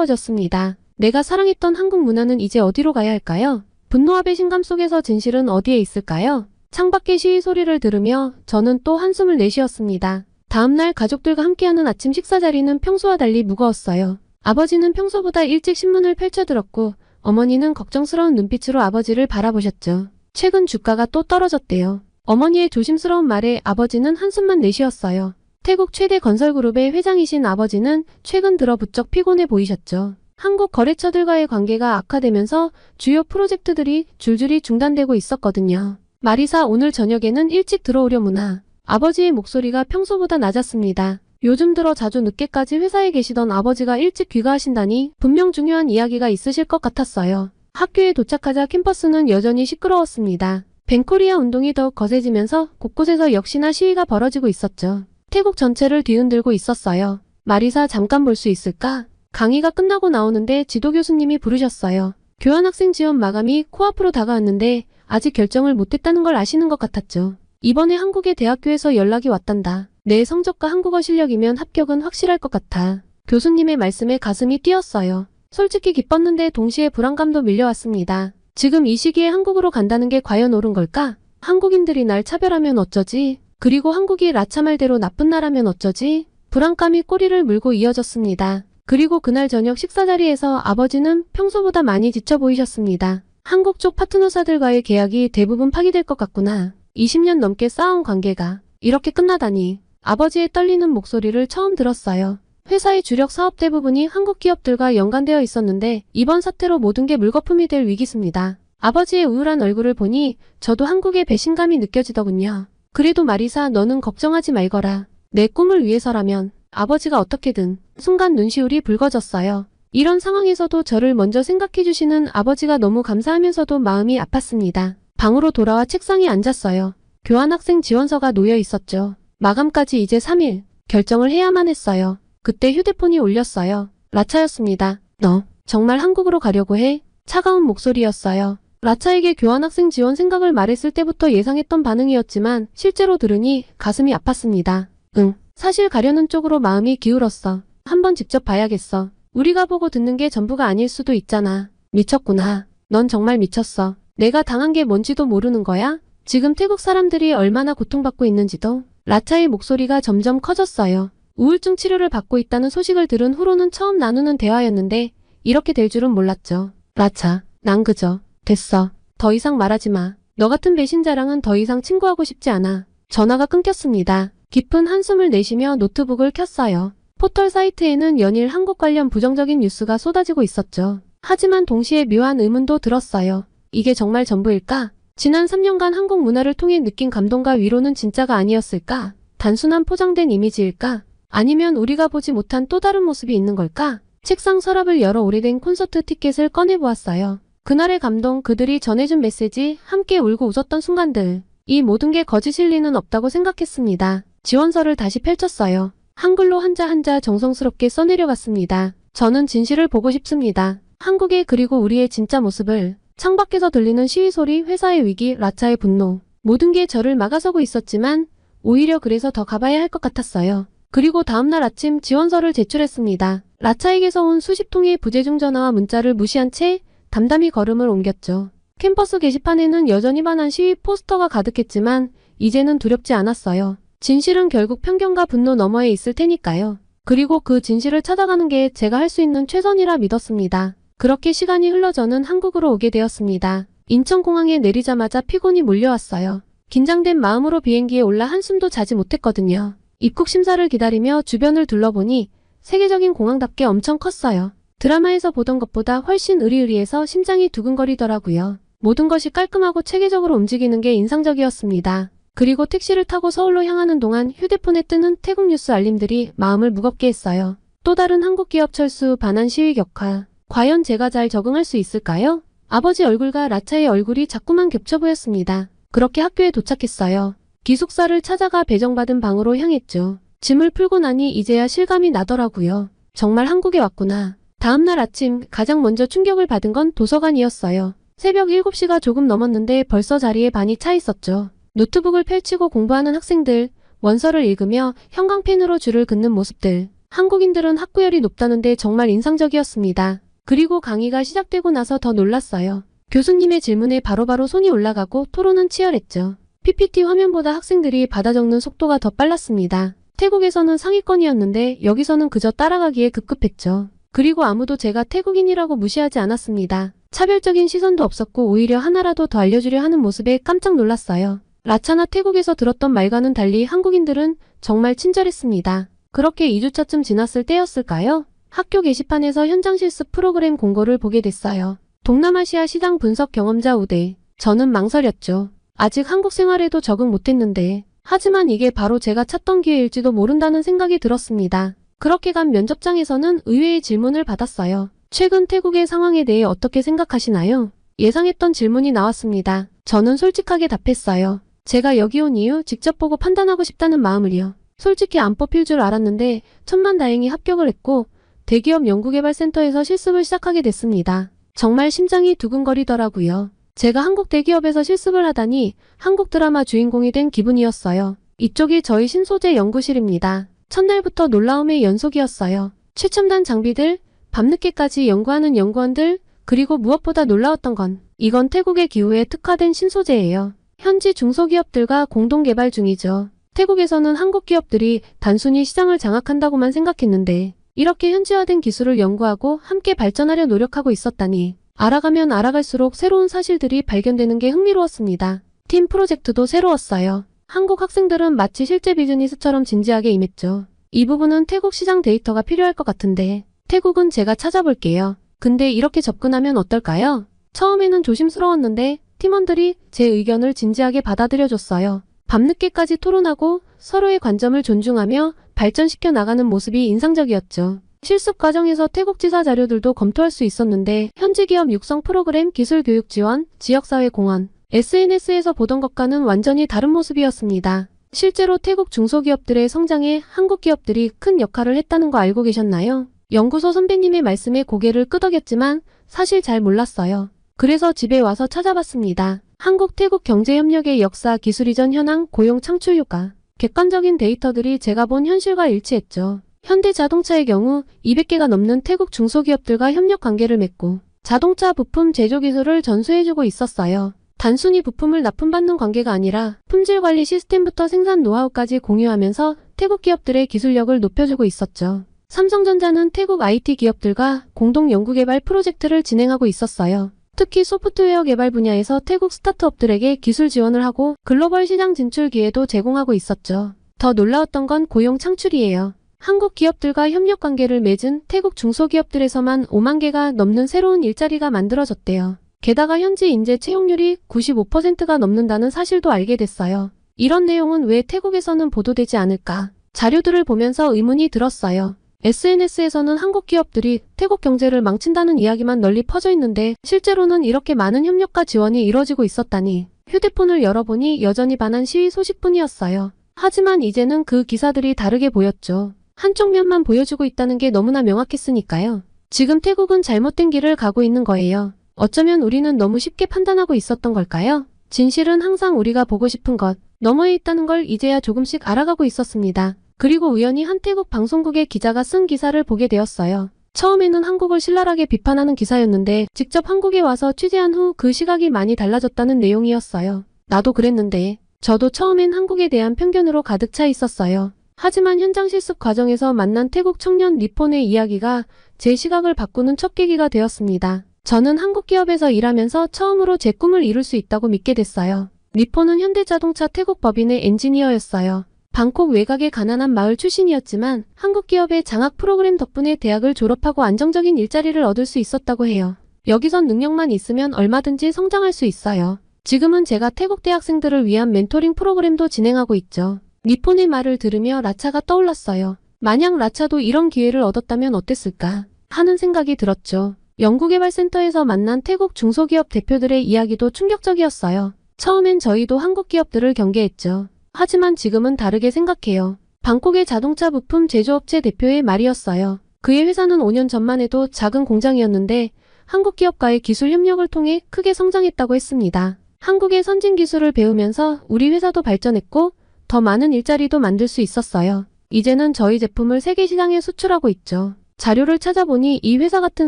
혼란스러워졌습니다. 내가 사랑했던 한국 문화는 이제 어디로 가야 할까요? 분노와 배신감 속에서 진실은 어디에 있을까요? 창밖의 시위 소리를 들으며 저는 또 한숨을 내쉬었습니다. 다음날 가족들과 함께하는 아침 식사 자리는 평소와 달리 무거웠어요. 아버지는 평소보다 일찍 신문을 펼쳐들었고 어머니는 걱정스러운 눈빛으로 아버지를 바라보셨죠. 최근 주가가 또 떨어졌대요. 어머니의 조심스러운 말에 아버지는 한숨만 내쉬었어요. 태국 최대 건설그룹의 회장이신 아버지는 최근 들어 부쩍 피곤해 보이셨죠. 한국 거래처들과의 관계가 악화되면서 주요 프로젝트들이 줄줄이 중단되고 있었거든요. 마리사, 오늘 저녁에는 일찍 들어오려무나. 아버지의 목소리가 평소보다 낮았습니다. 요즘 들어 자주 늦게까지 회사에 계시던 아버지가 일찍 귀가하신다니 분명 중요한 이야기가 있으실 것 같았어요. 학교에 도착하자 캠퍼스는 여전히 시끄러웠습니다. 뱅코리아 운동이 더욱 거세지면서 곳곳에서 역시나 시위가 벌어지고 있었죠. 태국 전체를 뒤흔들고 있었어요. 마리사, 잠깐 볼 수 있을까? 강의가 끝나고 나오는데 지도 교수님이 부르셨어요. 교환학생 지원 마감이 코앞으로 다가왔는데 아직 결정을 못했다는 걸 아시는 것 같았죠. 이번에 한국의 대학교에서 연락이 왔단다. 내 성적과 한국어 실력이면 합격은 확실할 것 같아. 교수님의 말씀에 가슴이 뛰었어요. 솔직히 기뻤는데 동시에 불안감도 밀려왔습니다. 지금 이 시기에 한국으로 간다는 게 과연 옳은 걸까? 한국인들이 날 차별하면 어쩌지? 그리고 한국이 라차 말대로 나쁜 나라면 어쩌지? 불안감이 꼬리를 물고 이어졌습니다. 그리고 그날 저녁 식사 자리에서 아버지는 평소보다 많이 지쳐 보이셨습니다. 한국 쪽 파트너사들과의 계약이 대부분 파기될 것 같구나. 20년 넘게 쌓아온 관계가 이렇게 끝나다니. 아버지의 떨리는 목소리를 처음 들었어요. 회사의 주력 사업 대부분이 한국 기업들과 연관되어 있었는데 이번 사태로 모든 게 물거품이 될 위기입니다. 아버지의 우울한 얼굴을 보니 저도 한국의 배신감이 느껴지더군요. 그래도 마리사, 너는 걱정하지 말거라. 내 꿈을 위해서라면 아버지가 어떻게든. 순간 눈시울이 붉어졌어요. 이런 상황에서도 저를 먼저 생각해주시는 아버지가 너무 감사하면서도 마음이 아팠습니다. 방으로 돌아와 책상에 앉았어요. 교환학생 지원서가 놓여 있었죠. 마감까지 이제 3일. 결정을 해야만 했어요. 그때 휴대폰이 울렸어요. 라차였습니다. 너 정말 한국으로 가려고 해? 차가운 목소리였어요. 라차에게 교환학생 지원 생각을 말했을 때부터 예상했던 반응이었지만 실제로 들으니 가슴이 아팠습니다. 응, 사실 가려는 쪽으로 마음이 기울었어. 한번 직접 봐야겠어. 우리가 보고 듣는 게 전부가 아닐 수도 있잖아. 미쳤구나. 넌 정말 미쳤어. 내가 당한 게 뭔지도 모르는 거야? 지금 태국 사람들이 얼마나 고통받고 있는지도. 라차의 목소리가 점점 커졌어요. 우울증 치료를 받고 있다는 소식을 들은 후로는 처음 나누는 대화였는데 이렇게 될 줄은 몰랐죠. 라차, 난 그저 됐어. 더 이상 말하지 마. 너 같은 배신자랑은 더 이상 친구하고 싶지 않아. 전화가 끊겼습니다. 깊은 한숨을 내쉬며 노트북을 켰어요. 포털 사이트에는 연일 한국 관련 부정적인 뉴스가 쏟아지고 있었죠. 하지만 동시에 묘한 의문도 들었어요. 이게 정말 전부일까? 지난 3년간 한국 문화를 통해 느낀 감동과 위로는 진짜가 아니었을까? 단순한 포장된 이미지일까? 아니면 우리가 보지 못한 또 다른 모습이 있는 걸까? 책상 서랍을 열어 오래된 콘서트 티켓을 꺼내보았어요. 그날의 감동, 그들이 전해준 메시지, 함께 울고 웃었던 순간들. 이 모든 게 거짓일 리는 없다고 생각했습니다. 지원서를 다시 펼쳤어요. 한글로 한자 한자 정성스럽게 써내려갔습니다. 저는 진실을 보고 싶습니다. 한국의 그리고 우리의 진짜 모습을. 창밖에서 들리는 시위 소리, 회사의 위기, 라차의 분노. 모든 게 저를 막아서고 있었지만 오히려 그래서 더 가봐야 할 것 같았어요. 그리고 다음날 아침 지원서를 제출했습니다. 라차에게서 온 수십 통의 부재중 전화와 문자를 무시한 채 담담히 걸음을 옮겼죠. 캠퍼스 게시판에는 여전히 반한 시위 포스터가 가득했지만 이제는 두렵지 않았어요. 진실은 결국 편견과 분노 너머에 있을 테니까요. 그리고 그 진실을 찾아가는 게 제가 할 수 있는 최선이라 믿었습니다. 그렇게 시간이 흘러 저는 한국으로 오게 되었습니다. 인천공항에 내리자마자 피곤이 몰려왔어요. 긴장된 마음으로 비행기에 올라 한숨도 자지 못했거든요. 입국 심사를 기다리며 주변을 둘러보니 세계적인 공항답게 엄청 컸어요. 드라마에서 보던 것보다 훨씬 으리으리해서 심장이 두근거리더라고요. 모든 것이 깔끔하고 체계적으로 움직이는 게 인상적이었습니다. 그리고 택시를 타고 서울로 향하는 동안 휴대폰에 뜨는 태국 뉴스 알림들이 마음을 무겁게 했어요. 또 다른 한국 기업 철수 반환 시위 격화. 과연 제가 잘 적응할 수 있을까요? 아버지 얼굴과 라차의 얼굴이 자꾸만 겹쳐 보였습니다. 그렇게 학교에 도착했어요. 기숙사를 찾아가 배정받은 방으로 향했죠. 짐을 풀고 나니 이제야 실감이 나더라고요. 정말 한국에 왔구나. 다음날 아침 가장 먼저 충격을 받은 건 도서관이었어요. 새벽 7시가 조금 넘었는데 벌써 자리에 반이 차 있었죠. 노트북을 펼치고 공부하는 학생들, 원서를 읽으며 형광펜으로 줄을 긋는 모습들. 한국인들은 학구열이 높다는데 정말 인상적이었습니다. 그리고 강의가 시작되고 나서 더 놀랐어요. 교수님의 질문에 바로바로 손이 올라가고 토론은 치열했죠. PPT 화면보다 학생들이 받아 적는 속도가 더 빨랐습니다. 태국에서는 상위권이었는데 여기서는 그저 따라가기에 급급했죠. 그리고 아무도 제가 태국인이라고 무시하지 않았습니다. 차별적인 시선도 없었고 오히려 하나라도 더 알려주려 하는 모습에 깜짝 놀랐어요. 라차나 태국에서 들었던 말과는 달리 한국인들은 정말 친절했습니다. 그렇게 2주차쯤 지났을 때였을까요? 학교 게시판에서 현장 실습 프로그램 공고를 보게 됐어요. 동남아시아 시장 분석 경험자 우대. 저는 망설였죠. 아직 한국 생활에도 적응 못했는데. 하지만 이게 바로 제가 찾던 기회일지도 모른다는 생각이 들었습니다. 그렇게 간 면접장에서는 의외의 질문을 받았어요. 최근 태국의 상황에 대해 어떻게 생각하시나요? 예상했던 질문이 나왔습니다. 저는 솔직하게 답했어요. 제가 여기 온 이유 직접 보고 판단하고 싶다는 마음을요. 솔직히 안 뽑힐 줄 알았는데 천만다행히 합격을 했고 대기업 연구개발센터에서 실습을 시작하게 됐습니다. 정말 심장이 두근거리더라고요. 제가 한국 대기업에서 실습을 하다니 한국 드라마 주인공이 된 기분이었어요. 이쪽이 저희 신소재 연구실입니다. 첫날부터 놀라움의 연속이었어요. 최첨단 장비들, 밤늦게까지 연구하는 연구원들, 그리고 무엇보다 놀라웠던 건 이건 태국의 기후에 특화된 신소재예요. 현지 중소기업들과 공동 개발 중이죠. 태국에서는 한국 기업들이 단순히 시장을 장악한다고만 생각했는데 이렇게 현지화된 기술을 연구하고 함께 발전하려 노력하고 있었다니 알아가면 알아갈수록 새로운 사실들이 발견되는 게 흥미로웠습니다. 팀 프로젝트도 새로웠어요. 한국 학생들은 마치 실제 비즈니스처럼 진지하게 임했죠. 이 부분은 태국 시장 데이터가 필요할 것 같은데 태국은 제가 찾아볼게요. 근데 이렇게 접근하면 어떨까요? 처음에는 조심스러웠는데 팀원들이 제 의견을 진지하게 받아들여줬어요. 밤늦게까지 토론하고 서로의 관점을 존중하며 발전시켜 나가는 모습이 인상적이었죠. 실습 과정에서 태국지사 자료들도 검토할 수 있었는데 현지 기업 육성 프로그램 기술 교육 지원, 지역사회 공헌, SNS에서 보던 것과는 완전히 다른 모습이었습니다. 실제로 태국 중소기업들의 성장에 한국 기업들이 큰 역할을 했다는 거 알고 계셨나요? 연구소 선배님의 말씀에 고개를 끄덕였지만 사실 잘 몰랐어요. 그래서 집에 와서 찾아봤습니다. 한국-태국 경제협력의 역사, 기술 이전 현황, 고용 창출 효과. 객관적인 데이터들이 제가 본 현실과 일치했죠. 현대자동차의 경우 200개가 넘는 태국 중소기업들과 협력 관계를 맺고 자동차 부품 제조 기술을 전수해주고 있었어요. 단순히 부품을 납품받는 관계가 아니라 품질 관리 시스템부터 생산 노하우까지 공유하면서 태국 기업들의 기술력을 높여주고 있었죠. 삼성전자는 태국 IT 기업들과 공동 연구개발 프로젝트를 진행하고 있었어요. 특히 소프트웨어 개발 분야에서 태국 스타트업들에게 기술 지원을 하고 글로벌 시장 진출 기회도 제공하고 있었죠. 더 놀라웠던 건 고용 창출이에요. 한국 기업들과 협력 관계를 맺은 태국 중소기업들에서만 5만 개가 넘는 새로운 일자리가 만들어졌대요. 게다가 현지 인재 채용률이 95%가 넘는다는 사실도 알게 됐어요. 이런 내용은 왜 태국에서는 보도되지 않을까? 자료들을 보면서 의문이 들었어요. SNS에서는 한국 기업들이 태국 경제를 망친다는 이야기만 널리 퍼져 있는데 실제로는 이렇게 많은 협력과 지원이 이뤄지고 있었다니. 휴대폰을 열어보니 여전히 반한 시위 소식뿐이었어요. 하지만 이제는 그 기사들이 다르게 보였죠. 한쪽 면만 보여주고 있다는 게 너무나 명확했으니까요. 지금 태국은 잘못된 길을 가고 있는 거예요. 어쩌면 우리는 너무 쉽게 판단하고 있었던 걸까요? 진실은 항상 우리가 보고 싶은 것, 너머에 있다는 걸 이제야 조금씩 알아가고 있었습니다. 그리고 우연히 한 태국 방송국의 기자가 쓴 기사를 보게 되었어요. 처음에는 한국을 신랄하게 비판하는 기사였는데 직접 한국에 와서 취재한 후 그 시각이 많이 달라졌다는 내용이었어요. 나도 그랬는데 저도 처음엔 한국에 대한 편견으로 가득 차 있었어요. 하지만 현장 실습 과정에서 만난 태국 청년 리폰의 이야기가 제 시각을 바꾸는 첫 계기가 되었습니다. 저는 한국 기업에서 일하면서 처음으로 제 꿈을 이룰 수 있다고 믿게 됐어요. 리폰은 현대자동차 태국 법인의 엔지니어였어요. 방콕 외곽의 가난한 마을 출신이었지만 한국 기업의 장학 프로그램 덕분에 대학을 졸업하고 안정적인 일자리를 얻을 수 있었다고 해요. 여기선 능력만 있으면 얼마든지 성장할 수 있어요. 지금은 제가 태국 대학생들을 위한 멘토링 프로그램도 진행하고 있죠. 리폰의 말을 들으며 라차가 떠올랐어요. 만약 라차도 이런 기회를 얻었다면 어땠을까 하는 생각이 들었죠. 연구개발센터에서 만난 태국 중소기업 대표들의 이야기도 충격적이었어요. 처음엔 저희도 한국 기업들을 경계했죠. 하지만 지금은 다르게 생각해요. 방콕의 자동차 부품 제조업체 대표의 말이었어요. 그의 회사는 5년 전만 해도 작은 공장이었는데 한국 기업과의 기술 협력을 통해 크게 성장했다고 했습니다. 한국의 선진 기술을 배우면서 우리 회사도 발전했고 더 많은 일자리도 만들 수 있었어요. 이제는 저희 제품을 세계 시장에 수출하고 있죠. 자료를 찾아보니 이 회사 같은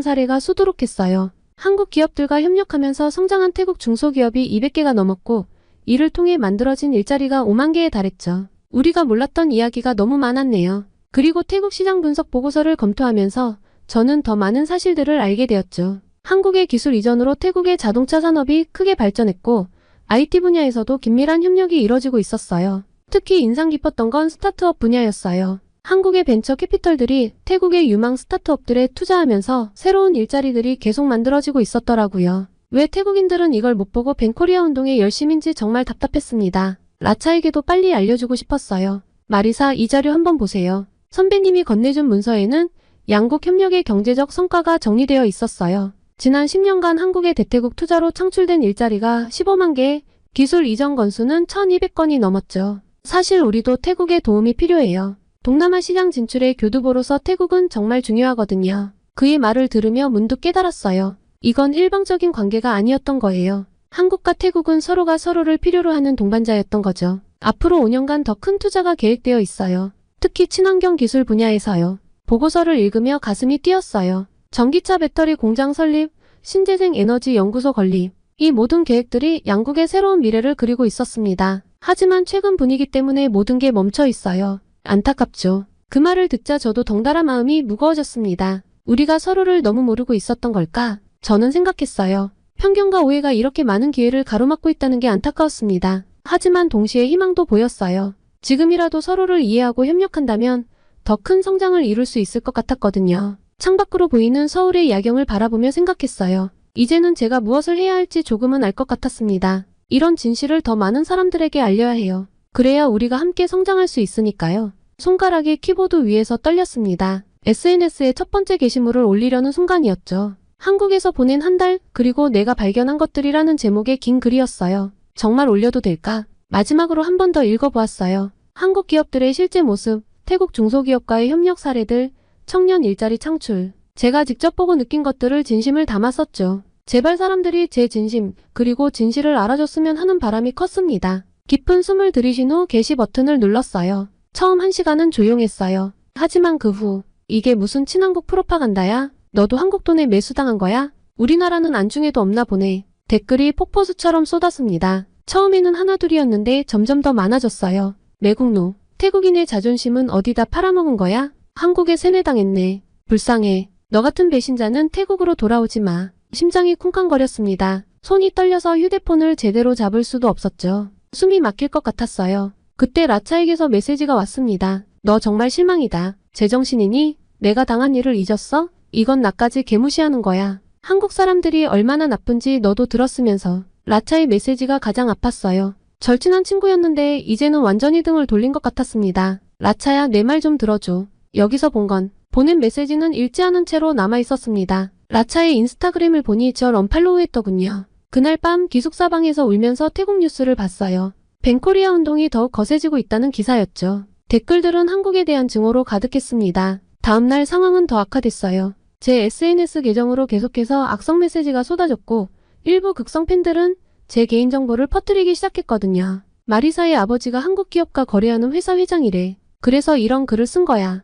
사례가 수두룩했어요. 한국 기업들과 협력하면서 성장한 태국 중소기업이 200개가 넘었고 이를 통해 만들어진 일자리가 5만 개에 달했죠. 우리가 몰랐던 이야기가 너무 많았네요. 그리고 태국 시장 분석 보고서를 검토하면서 저는 더 많은 사실들을 알게 되었죠. 한국의 기술 이전으로 태국의 자동차 산업이 크게 발전했고 IT 분야에서도 긴밀한 협력이 이뤄지고 있었어요. 특히 인상 깊었던 건 스타트업 분야였어요. 한국의 벤처 캐피털들이 태국의 유망 스타트업들에 투자하면서 새로운 일자리들이 계속 만들어지고 있었더라고요. 왜 태국인들은 이걸 못 보고 벤코리아 운동에 열심인지 정말 답답했습니다. 라차에게도 빨리 알려주고 싶었어요. 마리사, 이 자료 한번 보세요. 선배님이 건네준 문서에는 양국 협력의 경제적 성과가 정리되어 있었어요. 지난 10년간 한국의 대태국 투자로 창출된 일자리가 15만 개, 기술 이전 건수는 1200건이 넘었죠. 사실 우리도 태국의 도움이 필요해요. 동남아 시장 진출의 교두보로서 태국은 정말 중요하거든요. 그의 말을 들으며 문득 깨달았어요. 이건 일방적인 관계가 아니었던 거예요. 한국과 태국은 서로가 서로를 필요로 하는 동반자였던 거죠. 앞으로 5년간 더 큰 투자가 계획되어 있어요. 특히 친환경 기술 분야에서요. 보고서를 읽으며 가슴이 뛰었어요. 전기차 배터리 공장 설립, 신재생 에너지 연구소 건립. 이 모든 계획들이 양국의 새로운 미래를 그리고 있었습니다. 하지만 최근 분위기 때문에 모든 게 멈춰 있어요. 안타깝죠. 그 말을 듣자 저도 덩달아 마음이 무거워졌습니다. 우리가 서로를 너무 모르고 있었던 걸까? 저는 생각했어요. 편견과 오해가 이렇게 많은 기회를 가로막고 있다는 게 안타까웠습니다. 하지만 동시에 희망도 보였어요. 지금이라도 서로를 이해하고 협력한다면 더 큰 성장을 이룰 수 있을 것 같았거든요. 창밖으로 보이는 서울의 야경을 바라보며 생각했어요. 이제는 제가 무엇을 해야 할지 조금은 알 것 같았습니다. 이런 진실을 더 많은 사람들에게 알려야 해요. 그래야 우리가 함께 성장할 수 있으니까요. 손가락이 키보드 위에서 떨렸습니다. SNS에 첫 번째 게시물을 올리려는 순간이었죠. 한국에서 보낸 한 달, 그리고 내가 발견한 것들이라는 제목의 긴 글이었어요. 정말 올려도 될까? 마지막으로 한 번 더 읽어보았어요. 한국 기업들의 실제 모습, 태국 중소기업과의 협력 사례들, 청년 일자리 창출. 제가 직접 보고 느낀 것들을 진심을 담아 썼죠. 제발 사람들이 제 진심, 그리고 진실을 알아줬으면 하는 바람이 컸습니다. 깊은 숨을 들이신 후 게시 버튼을 눌렀어요. 처음 1시간은 조용했어요. 하지만 그 후, 이게 무슨 친한국 프로파간다야? 너도 한국 돈에 매수당한 거야? 우리나라는 안중에도 없나 보네. 댓글이 폭포수처럼 쏟았습니다. 처음에는 하나둘이었는데 점점 더 많아졌어요. 매국노. 태국인의 자존심은 어디다 팔아먹은 거야? 한국에 세뇌당했네. 불쌍해. 너 같은 배신자는 태국으로 돌아오지 마. 심장이 쿵쾅거렸습니다. 손이 떨려서 휴대폰을 제대로 잡을 수도 없었죠. 숨이 막힐 것 같았어요. 그때 라차에게서 메시지가 왔습니다. 너 정말 실망이다. 제정신이니? 내가 당한 일을 잊었어? 이건 나까지 개무시하는 거야. 한국 사람들이 얼마나 나쁜지 너도 들었으면서. 라차의 메시지가 가장 아팠어요. 절친한 친구였는데 이제는 완전히 등을 돌린 것 같았습니다. 라차야, 내 말 좀 들어줘. 여기서 본 건 보낸 메시지는 읽지 않은 채로 남아있었습니다. 라차의 인스타그램을 보니 절 언팔로우했더군요. 그날 밤 기숙사방에서 울면서 태국 뉴스를 봤어요. 벤코리아 운동이 더욱 거세지고 있다는 기사였죠. 댓글들은 한국에 대한 증오로 가득했습니다. 다음날 상황은 더 악화됐어요. 제 SNS 계정으로 계속해서 악성 메시지가 쏟아졌고 일부 극성 팬들은 제 개인정보를 퍼뜨리기 시작했거든요. 마리사의 아버지가 한국 기업과 거래하는 회사 회장이래. 그래서 이런 글을 쓴 거야.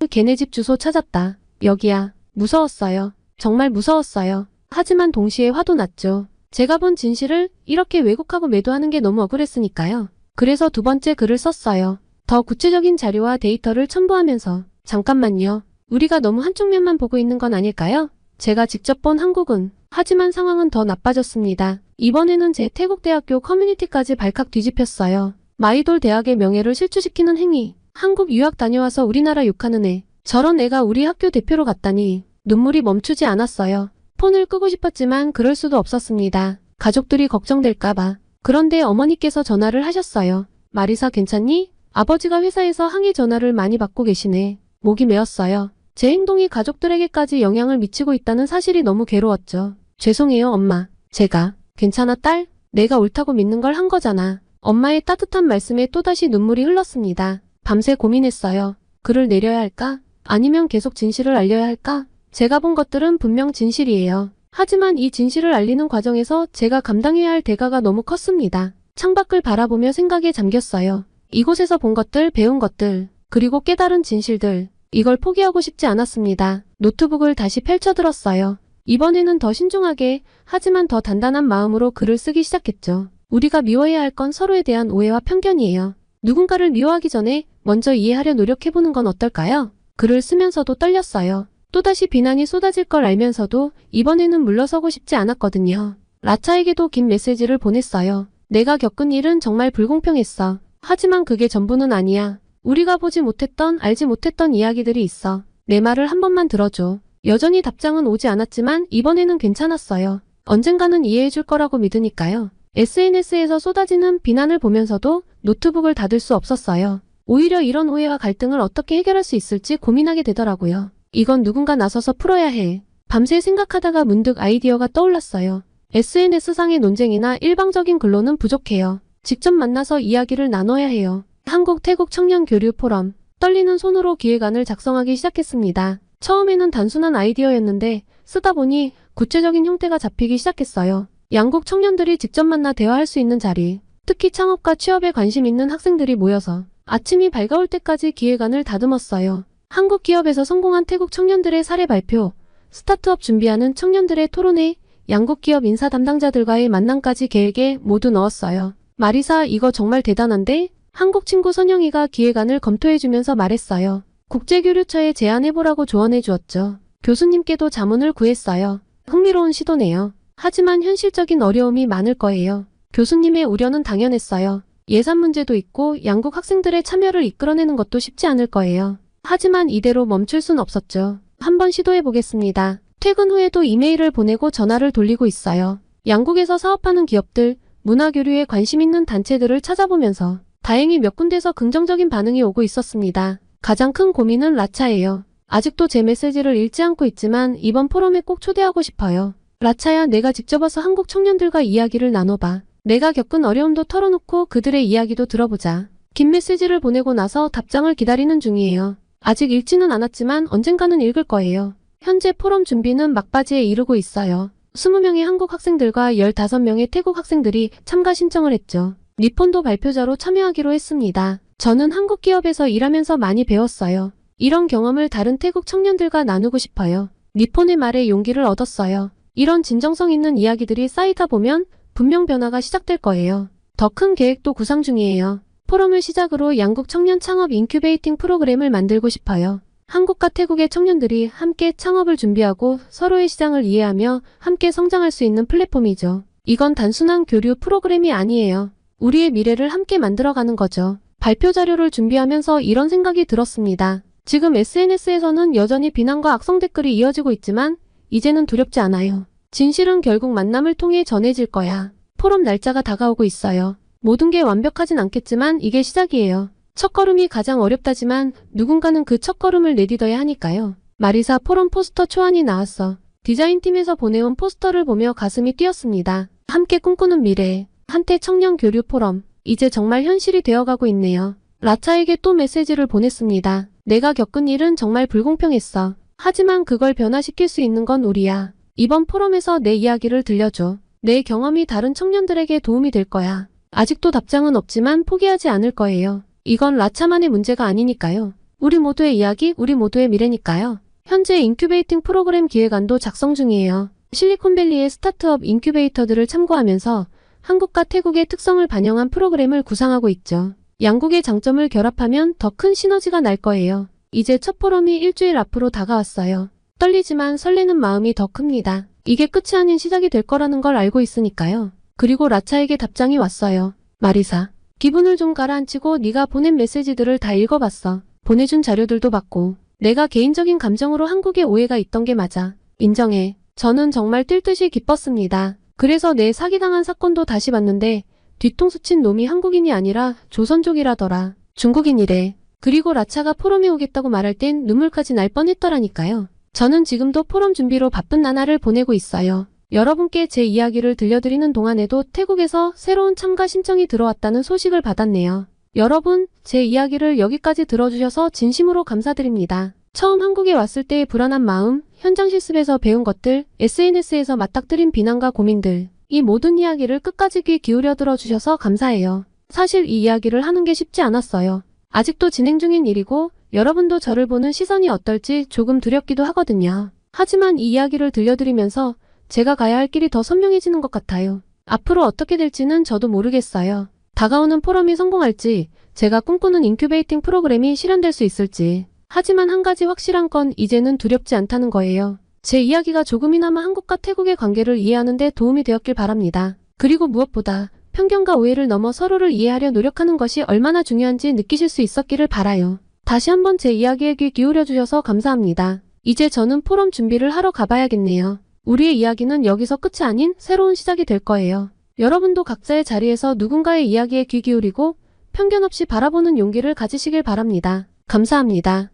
걔네 집 주소 찾았다. 여기야. 무서웠어요. 정말 무서웠어요. 하지만 동시에 화도 났죠. 제가 본 진실을 이렇게 왜곡하고 매도하는 게 너무 억울했으니까요. 그래서 두 번째 글을 썼어요. 더 구체적인 자료와 데이터를 첨부하면서 잠깐만요. 우리가 너무 한쪽 면만 보고 있는 건 아닐까요? 제가 직접 본 한국은 하지만 상황은 더 나빠졌습니다. 이번에는 제 태국대학교 커뮤니티까지 발칵 뒤집혔어요. 마이돌 대학의 명예를 실추시키는 행위. 한국 유학 다녀와서 우리나라 욕하는 애. 저런 애가 우리 학교 대표로 갔다니. 눈물이 멈추지 않았어요. 폰을 끄고 싶었지만 그럴 수도 없었습니다. 가족들이 걱정될까봐. 그런데 어머니께서 전화를 하셨어요. 마리사 괜찮니? 아버지가 회사에서 항의 전화를 많이 받고 계시네. 목이 메었어요. 제 행동이 가족들에게까지 영향을 미치고 있다는 사실이 너무 괴로웠죠. 죄송해요, 엄마. 제가. 괜찮아, 딸? 내가 옳다고 믿는 걸 한 거잖아. 엄마의 따뜻한 말씀에 또다시 눈물이 흘렀습니다. 밤새 고민했어요. 글을 내려야 할까? 아니면 계속 진실을 알려야 할까? 제가 본 것들은 분명 진실이에요. 하지만 이 진실을 알리는 과정에서 제가 감당해야 할 대가가 너무 컸습니다. 창밖을 바라보며 생각에 잠겼어요. 이곳에서 본 것들, 배운 것들, 그리고 깨달은 진실들. 이걸 포기하고 싶지 않았습니다. 노트북을 다시 펼쳐들었어요. 이번에는 더 신중하게, 하지만 더 단단한 마음으로 글을 쓰기 시작했죠. 우리가 미워해야 할 건 서로에 대한 오해와 편견이에요. 누군가를 미워하기 전에 먼저 이해하려 노력해보는 건 어떨까요? 글을 쓰면서도 떨렸어요. 또다시 비난이 쏟아질 걸 알면서도 이번에는 물러서고 싶지 않았거든요. 라차에게도 긴 메시지를 보냈어요. 내가 겪은 일은 정말 불공평했어. 하지만 그게 전부는 아니야. 우리가 보지 못했던, 알지 못했던 이야기들이 있어. 내 말을 한 번만 들어줘. 여전히 답장은 오지 않았지만 이번에는 괜찮았어요. 언젠가는 이해해줄 거라고 믿으니까요. SNS에서 쏟아지는 비난을 보면서도 노트북을 닫을 수 없었어요. 오히려 이런 오해와 갈등을 어떻게 해결할 수 있을지 고민하게 되더라고요. 이건 누군가 나서서 풀어야 해. 밤새 생각하다가 문득 아이디어가 떠올랐어요. SNS상의 논쟁이나 일방적인 글로는 부족해요. 직접 만나서 이야기를 나눠야 해요. 한국 태국 청년 교류 포럼. 떨리는 손으로 기획안을 작성하기 시작했습니다. 처음에는 단순한 아이디어였는데 쓰다 보니 구체적인 형태가 잡히기 시작했어요. 양국 청년들이 직접 만나 대화할 수 있는 자리, 특히 창업과 취업에 관심 있는 학생들이 모여서 아침이 밝아올 때까지 기획안을 다듬었어요. 한국 기업에서 성공한 태국 청년들의 사례 발표, 스타트업 준비하는 청년들의 토론회, 양국 기업 인사 담당자들과의 만남까지 계획에 모두 넣었어요. 마리사, 이거 정말 대단한데? 한국 친구 선영이가 기획안을 검토해주면서 말했어요. 국제교류처에 제안해보라고 조언해 주었죠. 교수님께도 자문을 구했어요. 흥미로운 시도네요. 하지만 현실적인 어려움이 많을 거예요. 교수님의 우려는 당연했어요. 예산 문제도 있고 양국 학생들의 참여를 이끌어내는 것도 쉽지 않을 거예요. 하지만 이대로 멈출 순 없었죠. 한번 시도해보겠습니다. 퇴근 후에도 이메일을 보내고 전화를 돌리고 있어요. 양국에서 사업하는 기업들, 문화교류에 관심 있는 단체들을 찾아보면서 다행히 몇 군데서 긍정적인 반응이 오고 있었습니다. 가장 큰 고민은 라차예요. 아직도 제 메시지를 읽지 않고 있지만 이번 포럼에 꼭 초대하고 싶어요. 라차야, 내가 직접 와서 한국 청년들과 이야기를 나눠봐. 내가 겪은 어려움도 털어놓고 그들의 이야기도 들어보자. 긴 메시지를 보내고 나서 답장을 기다리는 중이에요. 아직 읽지는 않았지만 언젠가는 읽을 거예요. 현재 포럼 준비는 막바지에 이르고 있어요. 20명의 한국 학생들과 15명의 태국 학생들이 참가 신청을 했죠. 니폰도 발표자로 참여하기로 했습니다. 저는 한국 기업에서 일하면서 많이 배웠어요. 이런 경험을 다른 태국 청년들과 나누고 싶어요. 니폰의 말에 용기를 얻었어요. 이런 진정성 있는 이야기들이 쌓이다 보면 분명 변화가 시작될 거예요. 더 큰 계획도 구상 중이에요. 포럼을 시작으로 양국 청년 창업 인큐베이팅 프로그램을 만들고 싶어요. 한국과 태국의 청년들이 함께 창업을 준비하고 서로의 시장을 이해하며 함께 성장할 수 있는 플랫폼이죠. 이건 단순한 교류 프로그램이 아니에요. 우리의 미래를 함께 만들어가는 거죠. 발표 자료를 준비하면서 이런 생각이 들었습니다. 지금 SNS에서는 여전히 비난과 악성 댓글이 이어지고 있지만 이제는 두렵지 않아요. 진실은 결국 만남을 통해 전해질 거야. 포럼 날짜가 다가오고 있어요. 모든 게 완벽하진 않겠지만 이게 시작이에요. 첫걸음이 가장 어렵다지만 누군가는 그 첫걸음을 내딛어야 하니까요. 마리사 포럼 포스터 초안이 나왔어. 디자인팀에서 보내온 포스터를 보며 가슴이 뛰었습니다. 함께 꿈꾸는 미래. 한태 청년 교류 포럼. 이제 정말 현실이 되어가고 있네요. 라차에게 또 메시지를 보냈습니다. 내가 겪은 일은 정말 불공평했어. 하지만 그걸 변화시킬 수 있는 건 우리야. 이번 포럼에서 내 이야기를 들려줘. 내 경험이 다른 청년들에게 도움이 될 거야. 아직도 답장은 없지만 포기하지 않을 거예요. 이건 라차만의 문제가 아니니까요. 우리 모두의 이야기, 우리 모두의 미래니까요. 현재 인큐베이팅 프로그램 기획안도 작성 중이에요. 실리콘밸리의 스타트업 인큐베이터들을 참고하면서 한국과 태국의 특성을 반영한 프로그램을 구상하고 있죠. 양국의 장점을 결합하면 더 큰 시너지가 날 거예요. 이제 첫 포럼이 일주일 앞으로 다가왔어요. 떨리지만 설레는 마음이 더 큽니다. 이게 끝이 아닌 시작이 될 거라는 걸 알고 있으니까요. 그리고 라차에게 답장이 왔어요. 마리사, 기분을 좀 가라앉히고 네가 보낸 메시지들을 다 읽어봤어. 보내준 자료들도 봤고 내가 개인적인 감정으로 한국에 오해가 있던 게 맞아. 인정해. 저는 정말 뛸 듯이 기뻤습니다. 그래서 내 사기당한 사건도 다시 봤는데 뒤통수 친 놈이 한국인이 아니라 조선족이라더라. 중국인이래. 그리고 라차가 포럼에 오겠다고 말할 땐 눈물까지 날 뻔했더라니까요. 저는 지금도 포럼 준비로 바쁜 나날을 보내고 있어요. 여러분께 제 이야기를 들려드리는 동안에도 태국에서 새로운 참가 신청이 들어왔다는 소식을 받았네요. 여러분, 제 이야기를 여기까지 들어주셔서 진심으로 감사드립니다. 처음 한국에 왔을 때의 불안한 마음, 현장 실습에서 배운 것들, SNS에서 맞닥뜨린 비난과 고민들, 이 모든 이야기를 끝까지 귀 기울여 들어주셔서 감사해요. 사실 이 이야기를 하는 게 쉽지 않았어요. 아직도 진행 중인 일이고 여러분도 저를 보는 시선이 어떨지 조금 두렵기도 하거든요. 하지만 이 이야기를 들려드리면서 제가 가야 할 길이 더 선명해지는 것 같아요. 앞으로 어떻게 될지는 저도 모르겠어요. 다가오는 포럼이 성공할지, 제가 꿈꾸는 인큐베이팅 프로그램이 실현될 수 있을지. 하지만 한 가지 확실한 건 이제는 두렵지 않다는 거예요. 제 이야기가 조금이나마 한국과 태국의 관계를 이해하는 데 도움이 되었길 바랍니다. 그리고 무엇보다 편견과 오해를 넘어 서로를 이해하려 노력하는 것이 얼마나 중요한지 느끼실 수 있었기를 바라요. 다시 한번 제 이야기에 귀 기울여 주셔서 감사합니다. 이제 저는 포럼 준비를 하러 가봐야겠네요. 우리의 이야기는 여기서 끝이 아닌 새로운 시작이 될 거예요. 여러분도 각자의 자리에서 누군가의 이야기에 귀 기울이고 편견 없이 바라보는 용기를 가지시길 바랍니다. 감사합니다.